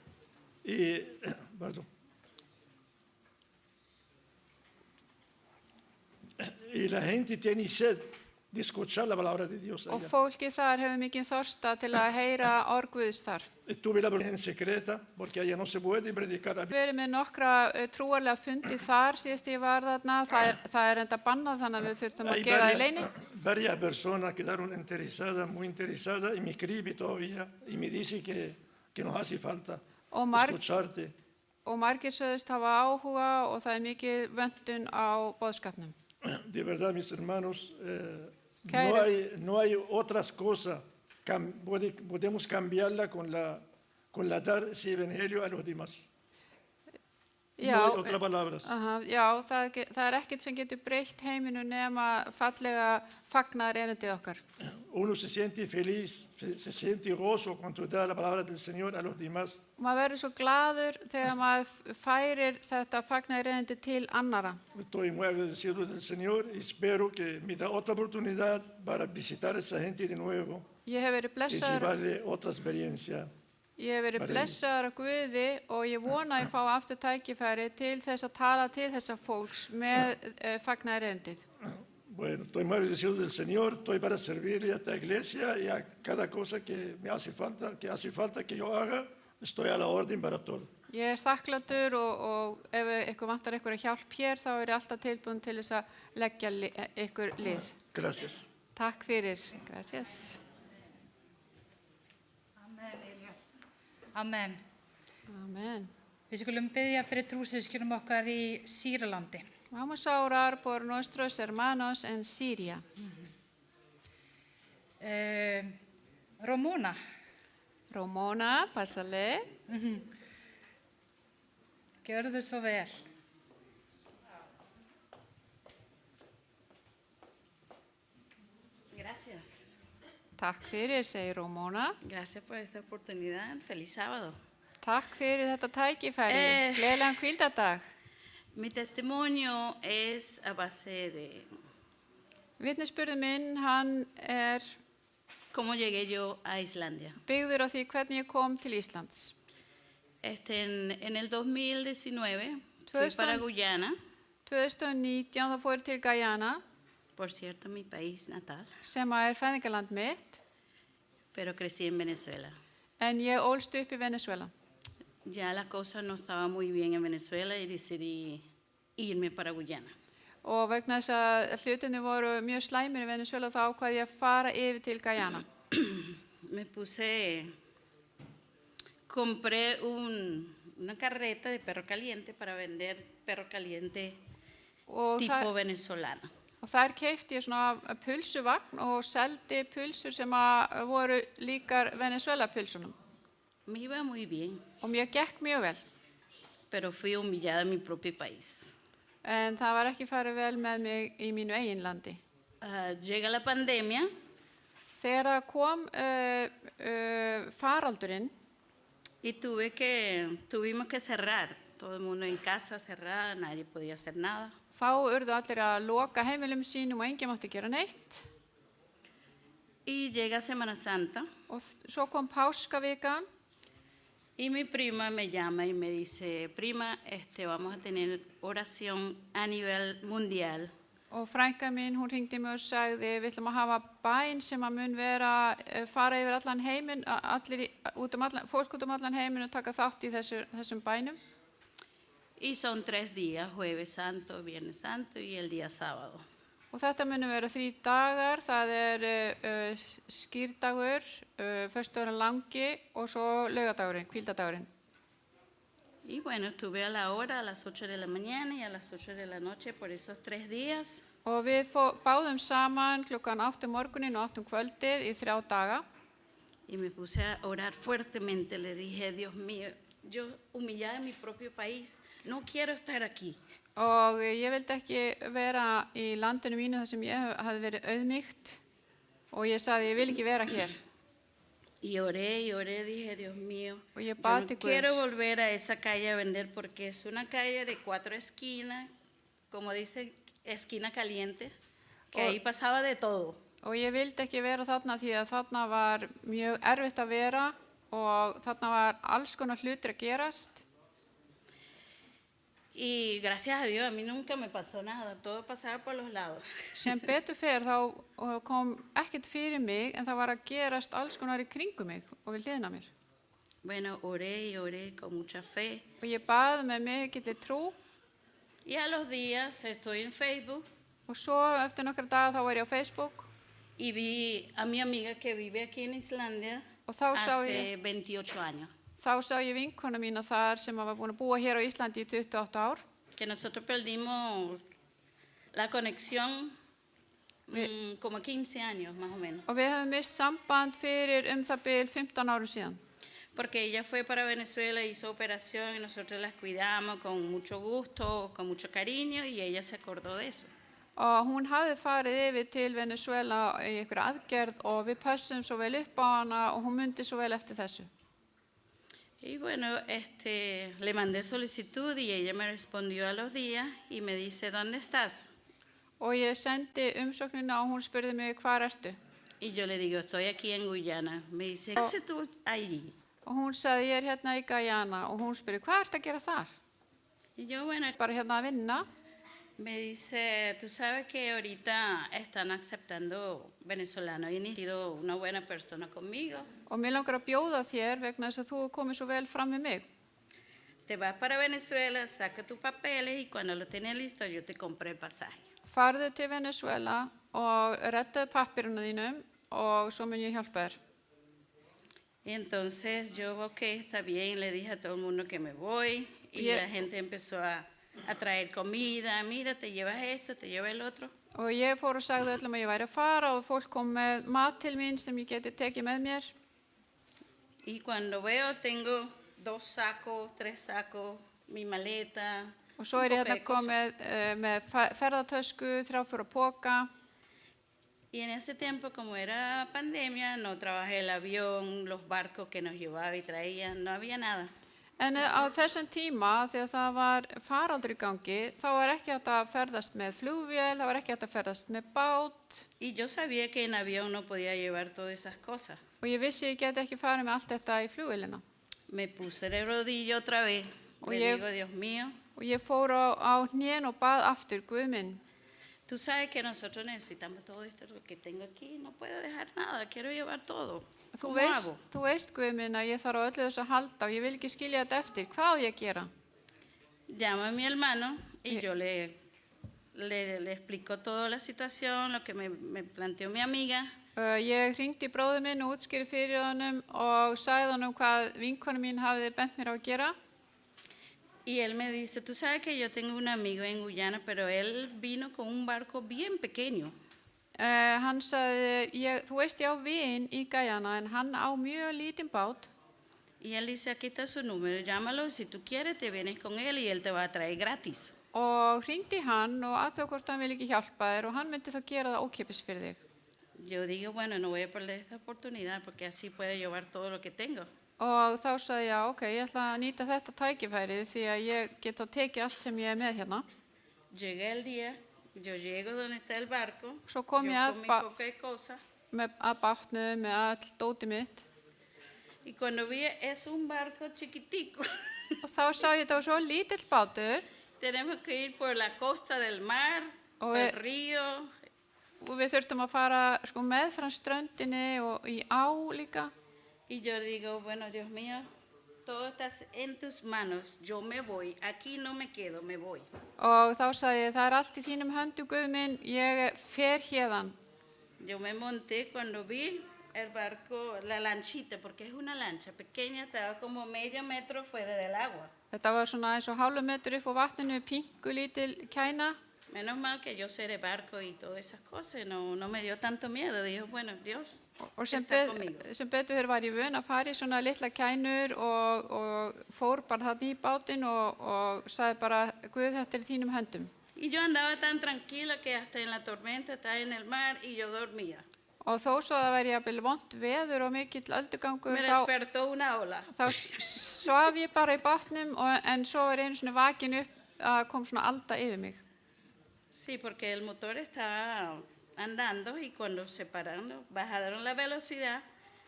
Y la gente tiene sed de escuchar la palabra de Dios og allá. fólkið þar hefur mikið þorsta til að heyra orð Guðs þar. Estuve la en secreta porque allá no se puede predicar. Við erum með nokkra trúarlega fundi þar síðast ég var þarna, það er enda bannað þannig að við þurftum að Hay gera það í leyni. varias personas quedaron interesadas, muy interesadas, y me escribe todavía y me dice que nos hace falta Og escucharte. margir sögðust hafa áhuga og það er mikið vöntun á boðskapnum. De verdad, mis hermanos, Cairo. no hay otras cosas. Podemos cambiarla con la dar ese evangelio a los demás. No hay otras palabras. Já, það er ekkert sem getur breytt heiminu nema fallega fagnar erindið okkar. Uno se siente feliz, se siente gozo cuando da la palabra del Señor a los demás. Maður verður svo glaður þegar maður færir þetta fagnar erindið til annara. Estoy muy agradecido del Señor y espero que me da otra oportunidad para visitar a esa gente de nuevo Ég hef verið y blessaður llevarle otra experiencia. Ég hef verið blessaður af Guði og ég vona að ég fá aftur tækifæri til þess að tala til þessa fólks með fagnar erindið. Bueno, estoy muy agradecido del Señor, estoy para servirle a esta iglesia y a cada cosa que me hace falta que yo haga, estoy a la orden para todo. Ég er þakkláttur og ef ykkur vantar ykkur hjálp hér þá er ég alltaf tilbúin til þess að leggja ykkur lið. Gracias. Takk fyrir. Gracias. Amen. Amen. Við skulum biðja fyrir trúsískjunum okkar í Sýrlandi. Vamos a orar por nuestros hermanos en Siria. Romona, Romona, pásale. gjörðu svo vel. Gracias. Takk fyrir, segir Romona. Gracias por esta oportunidad. Feliz sábado. Takk fyrir þetta tækifæri. Gleðilegan hvíldardag. Mi testimonio es a base de Vitnisburður minn, hann er cómo llegué yo a Islandia. byggður á því hvernig ég kom til Íslands. En el 2019 fui 2000. para Guyana, 2019 þá fór ég til Guyana, por cierto, mi país natal, sem er fæðingarland mitt, pero crecí en Venezuela. en ég ólst upp í Venezuela. Ya la cosa no estaba muy bien en Venezuela y decidí irme para Guyana. Og vegna þess að hlutinni voru mjög slæmir í Venezuela þá ákvað ég að fara yfir til Guyana. Compré una carreta de perro caliente para vender perro caliente Og tipo venezolano. þar keypti ég svona pulsuvagn og seldi pulsur sem að voru líkar Venezuela pulsunum. Me iba muy bien, Og mér gekk mjög vel. pero fui humillada en mi propio país. En það var ekki farið vel með mig í mínu eigin landi. Llega la pandemia Þegar það kom faraldurinn y tuvimos que cerrar. Todo el mundo en casa cerrada, nadie podía hacer nada. þá urðu allir að loka heimilum sínum og enginn mátti gera neitt. Y llega Semana Santa Og svo kom páskavikan y mi prima me llama y me dice, prima, vamos a tener oración a nivel mundial. og frænka mín, hún hringdi mig og sagði við ætlum að hafa bæn sem að mun fara yfir allan heiminn, fólk út allan heiminn og taka þátt í þessum bænum. Y son 3 días, Jueves Santo, Viernes Santo y el día sábado. Og þetta munu vera 3 dagar, það skírdagur, föstudagurinn langi og svo laugardagurinn, hvíldardagurinn. Y bueno, estuve a la hora, a las 8 de la mañana y a las 8 de la noche por esos 3 días. Og við báðum saman klukkan 8 morgunin og 8 kvöldið í 3 daga. Y me puse a orar fuertemente, le dije, Dios mío, yo humillada en mi propio país, no quiero estar aquí. Og ég vildi ekki vera í landinu mínu þar sem ég hafði verið auðmýkt og ég sagði ég vil ekki vera hér. Y oré, dije, Dios mío, Og ég yo bað no til quiero Guðs. volver a esa calle a vender porque es una calle de 4 esquinas, como dice, esquina caliente, que ahí pasaba de todo. Og ég vildi ekki vera þarna því að þarna var mjög erfitt að vera og þarna var alls konar hlutir að gerast. Y gracias a Dios, a mí nunca me pasó nada, todo pasaba por los lados. Sem betur fer þá kom ekkert fyrir mig en það var að gerast alls konar í kringum mig og við hliðina á mér. Bueno, oré y oré con mucha fe. Og ég bað með mikilli trú Y a los días estoy en Facebook og svo eftir nokkra daga þá var ég á Facebook y vi a mi amiga que vive aquí en Islandia og þá sá hace 28 años. Þá sá ég vinkona mína þar sem var búin að búa hér á Íslandi í 28 ár. Que nosotros perdimos la conexión como 15 años más o menos. Og við höfum mist samband fyrir það bil 15 árum síðan. Porque ella fue para Venezuela, hizo operación y nosotros las cuidamos con mucho gusto, con mucho cariño y ella se acordó de eso. Og hún hafði farið yfir til Venezuela í einhverja aðgerð og við pössum svo vel upp á hana og hún myndi svo vel eftir þessu. Y bueno, le mandé solicitud y ella me respondió a los días y me dice, ¿dónde estás? Og ég sendi umsóknina og hún spurði mig, hvar ertu? Y yo le digo, estoy aquí en Guyana. Me dice, ¿qué haces tú allí? Og hún sagði, ég hérna í Guyana og hún spurði, hvað ertu að gera þar? Y yo, bueno, Bara hérna að vinna. me dice, tú sabes que ahorita están aceptando venezolanos y he sido una buena persona conmigo. Og mér langar að bjóða þér vegna þess að þú komið svo vel fram með mig. Te vas para Venezuela, saca tus papeles y cuando lo tenés listo yo te compré el pasaje. Farðu til Venezuela og reddaðu pappiruna þínum og svo mun ég hjálpa þér. Y entonces yo, ok, está bien, le dije a todo el mundo que me voy y Bien. la gente empezó a traer comida, mira, te llevas esto, te llevas el otro. Og ég fór og sagði öllum að ég væri að fara og fólk kom með mat til mín sem ég geti tekið með mér. Y cuando veo tengo 2 sacos, 3 sacos, mi maleta, Og svo un ég poco hérna de cosas. komið með ferðatösku, 3-4 póka. Y en ese tiempo, como era pandemia, no trabajé el avión, los barcos que nos llevaba y traía, no había nada. En á þessum tíma, þegar það var faraldur í gangi, þá var ekki hægt að ferðast með flugvél, það var ekki hægt að ferðast með bát. Y yo sabía que en avión no podía llevar todas esas cosas. Og ég vissi ég geti ekki farið með allt þetta í flugvélina. Me puse de rodillas otra vez. Le Oye. digo, Dios mío, Og ég fór á hnén og bað aftur, Guð minn. tú sabes que nosotros necesitamos todo esto lo que tengo aquí, no puedo dejar nada, quiero llevar todo. Þú ¿Cómo hago? veist, Guð minn, að ég þarf á öllu þessu að halda og ég vil ekki skilja þetta eftir. Hvað á ég að gera? Llamo a mi hermano y Sí. yo le explico toda la situación, lo que me planteó mi amiga. Ég hringdi í bróður minn og útskýri fyrir honum og sagði honum hvað vinkonu mín hafði bent mér á að gera. Y él me dice, tú sabes que yo tengo un amigo en Guyana, pero él vino con un barco bien pequeño. Hann sagði, þú veist ég á vin í Guyana en hann á mjög lítinn bát Y él dice, aquí está su número, llámalo, si tú quieres te vienes con él y él te va a traer gratis. og hringdi í hann og aðtöku hvort hann vil ekki hjálpa þér og hann myndi þá gera það ókeypis fyrir þig. Yo digo, bueno, no voy a perder esta oportunidad porque así puedo llevar todo lo que tengo. Og þá sagði ég, ok, ég ætla að nýta þetta tækifærið því að ég get þá tekið allt sem ég er með hérna. Llegué el día, yo llego donde está el barco, Svo kom yo ég con mi að, poca cosa, að bátnu með all dóti mitt y cuando vi es un barco chiquitico. og þá sá ég þetta var svo lítill bátur Tenemos que ir por la costa del mar, O por el ve- río, og við þurftum að fara sko, meðfram ströndinni og í á líka. y yo digo, bueno, Dios mío, todo está en tus manos, yo me voy, aquí no me quedo, me voy. Og þá sagði ég, það er allt í þínum höndu, Guð minn, ég fer hérðan. Yo me monté cuando vi el barco, la lanchita, porque es una lancha pequeña, estaba como medio metro fuera del agua. Þetta var svona eins og hálfu metur upp á vatninu, pingu lítil kæna. Menos mal que yo sé de barco y todas esas cosas, no me dio tanto miedo. Dije, bueno, Dios Og sem, está conmigo. sem betur var ég vön að fara í svona litla kænur og fór bara þarna í bátinn og sagði bara, Guð, þetta er í þínum höndum. Y yo andaba tan tranquila que hasta en la tormenta estaba en el mar y yo dormía. Og þó svo að það væri jafnvel vont veður og mikill öldugangur, Me despertó una ola. þá svaf ég bara í bátnum en svo var einu svona vakin upp að kom svona alda yfir mig. Sí, porque el motor estaba andando y cuando se pararon, bajaron la velocidad,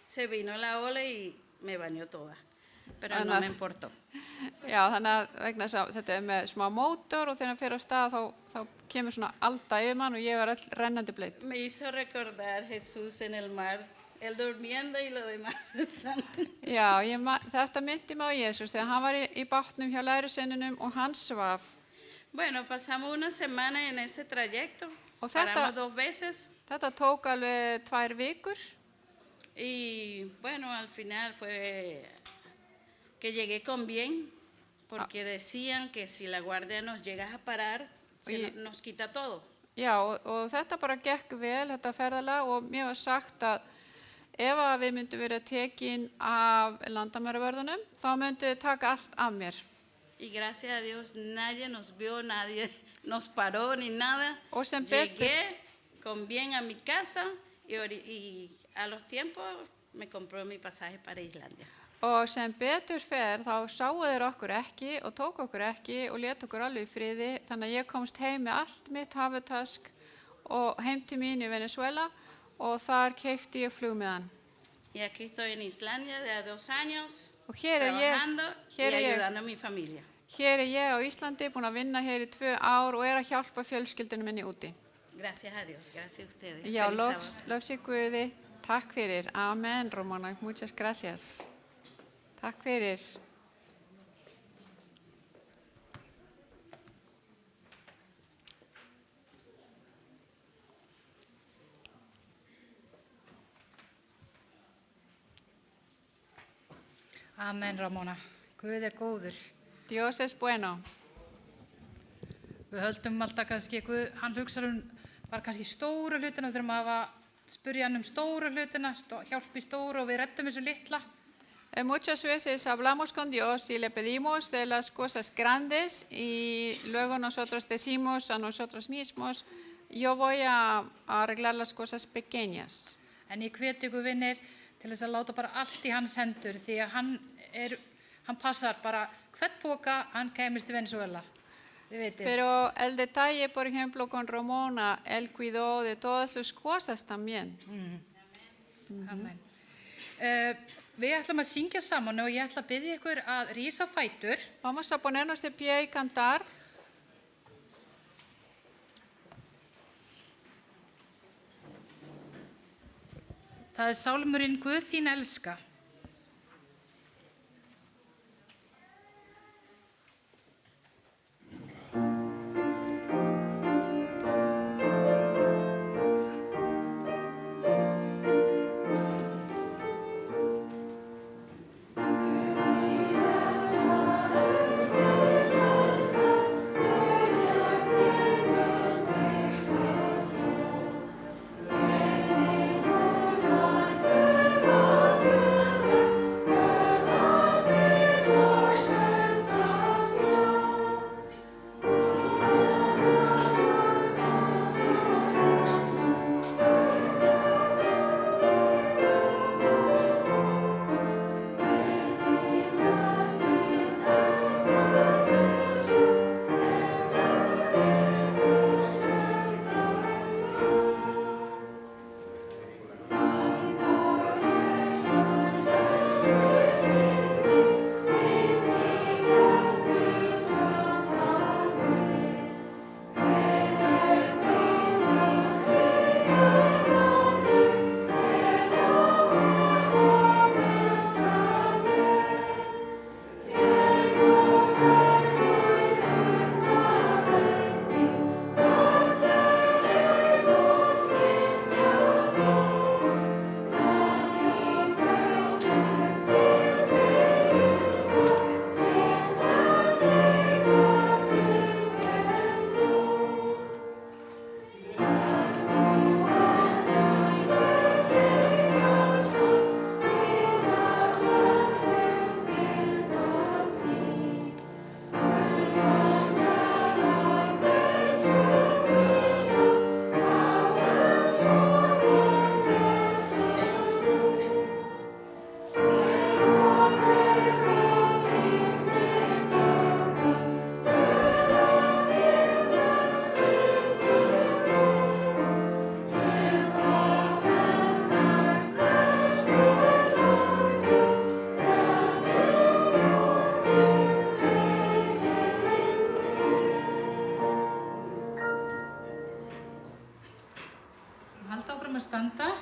se vino la ola y me bañó toda. pero Ana. no me importó. Já, þannig að vegna þess að þetta með smá mótor og þegar hann fer af stað þá kemur svona alda yfir mann og ég var öll rennandi bleit. Me hizo recordar Jesús en el mar, él durmiendo y los demás están. Já, þetta myndi mig á Jesús þegar hann var í bátnum hjá lærisveinunum og hann svaf. Bueno, pasamos una semana en ese trayecto, O sea, paramos 2 veces Þetta tók alveg 2 vikur y bueno, al final fue que llegué con bien, porque decían que si la guardia nos llega a parar, nos quita todo. Já, og þetta bara gekk vel, þetta ferðalag og mér var sagt að ef að við myndum vera tekin af landamæravörðunum, þá myndum við taka allt af mér. Y gracias a Dios nadie nos vio, nadie nos paró ni nada. O sem betur, Llegué con bien a mi casa y a los tiempos me compró mi pasaje para Islandia. og sem betur fer þá sáu þeir okkur ekki og tók okkur ekki og let okkur alveg í friði, þannig að ég komst heim með allt mitt hafutask og heim til mín í Venezuela og þar keypti ég flugmiðan. Y aquí estoy en Islandia de 2 años, Og hér er trabajando y ég ayudando a mi familia. Hér er ég á Íslandi, búin að vinna hér í 2 ár og er að hjálpa fjölskyldunum minni úti. Gracias a Dios, gracias a ustedes. Já, Feliz sábado. lof sig Guði. Takk fyrir. Amen, Romana. Muchas gracias. Takk fyrir. Amen, Ramona. Guð er góður. Dios es bueno. Við höldum alltaf kannski, Guð, hann hugsa bara kannski stóru hlutina, við þurfum að spyrja hann stóru hlutina, hjálpi stóru og við reddum þessu litla. Muchas veces hablamos con Dios y le pedimos de las cosas grandes y luego nosotros decimos a nosotros mismos, yo voy a arreglar las cosas pequeñas. En ég hveti ykkur vinnir til þess að láta bara allt í hans hendur því að hann passar bara hvern póka hann kemist til Venezuela. Þið vitið. Pero el detalle, por ejemplo, con Ramona, él cuidó de todas sus cosas también. Amen. Við ætlum að syngja saman og ég ætla að biðja ykkur að rísa á fætur. Vamos a ponernos de pie y cantar. Það er sálmurinn Guð þín elska. Amen. a standa.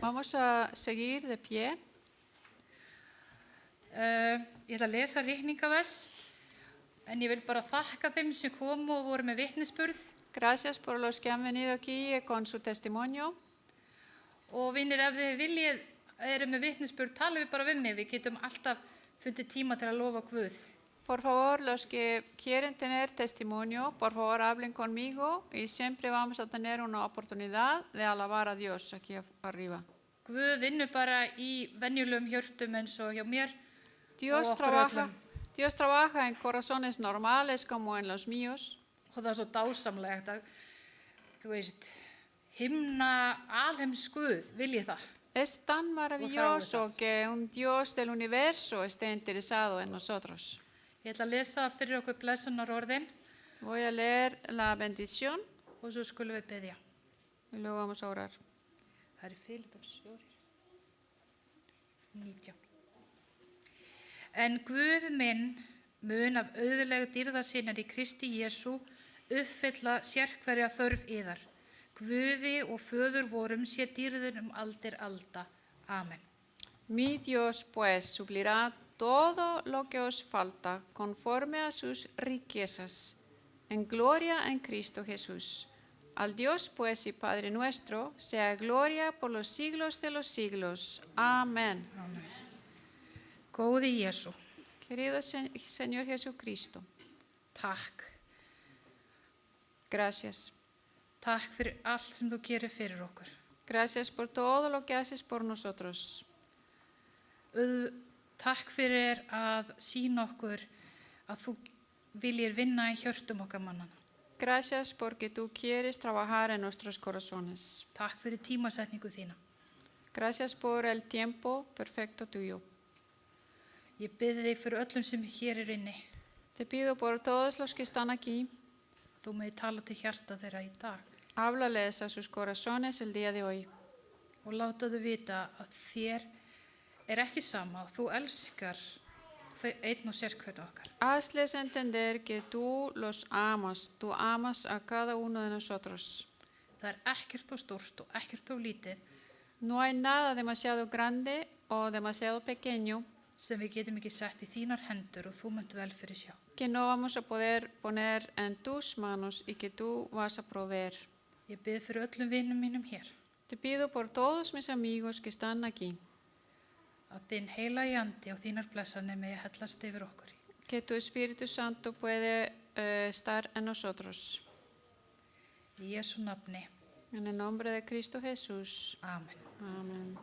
Vamos a seguir de pie. Ég ætla að lesa reikningavers, en ég vil bara þakka þeim sem komu og voru með vitnisburð. Gracias por los que han venido aquí con su testimonio. Og vinir, ef þið viljið eru með vitnisburð, talið við bara við mig. Við getum alltaf fundið tíma til að lofa Guð. Por favor, los que quieren tener testimonio, por favor hablen conmigo y siempre vamos a tener una oportunidad de alabar a Dios aquí arriba. Guð vinnur bara í venjulegum hjörtum eins og hjá mér. Dios og okkur trabaja, öllum. Dios trabaja en corazones normales como en los míos. Og það er svo dásamlegt að, þú veist, himna alheims Guð, viljið það. Es tan maravilloso que un Dios del universo esté interesado en nosotros. Ég ætla að lesa fyrir okkur blessunarorðin Voy a leer la bendición og svo skulum við biðja. y luego vamos a orar. Það er Filippus 4:19. En Guð minn mun af auðulega dýrða sinnar í Kristi Jesú uppfylla sérhverja þörf yðar. Guði og föður vorum sé dýrðun aldir alda. Amen. Mi Dios pues suplirá todo lo que os falta conforme a sus riquezas en gloria en Cristo Jesús. Al Dios pues y Padre nuestro sea gloria por los siglos de los siglos. Amén. Góði Jesú, Querido Señor Jesucristo, takk. gracias. Takk fyrir allt sem þú gerir fyrir okkur. Gracias por todo lo que haces por nosotros. Takk fyrir að sýna okkur að þú viljir vinna í hjörtum okkar mannana. Gracias porque tú quieres trabajar en nuestros corazones. Takk fyrir tímasetningu þína. Gracias por el tiempo perfecto tuyo. Ég bið þig fyrir öllum sem hér er inni. Te pido por todos los que están aquí, Þú megi tala til hjarta þeirra í dag háblales a sus corazones el día de hoy. og láta þau vita að þér er ekki sama og þú elskar einn og sérhvern okkar. Hazles entender que tú los amas, tú amas a cada uno de nosotros. Það er ekkert of stórt og ekkert of lítið No hay nada demasiado grande o demasiado pequeño sem við getum ekki sett í þínar hendur og þú munt vel fyrir sjá. que no vamos a poder poner en tus manos y que tú vas a proveer. Ég bið fyrir öllum vinum mínum hér Te pido por todos mis amigos que están aquí, að þinn heilagi andi og þínar blessanir megi hellast yfir okkur. que tu Espíritu Santo puede estar en nosotros. Í Jesú nafni. En el nombre de Cristo Jesús. Amen. Amén.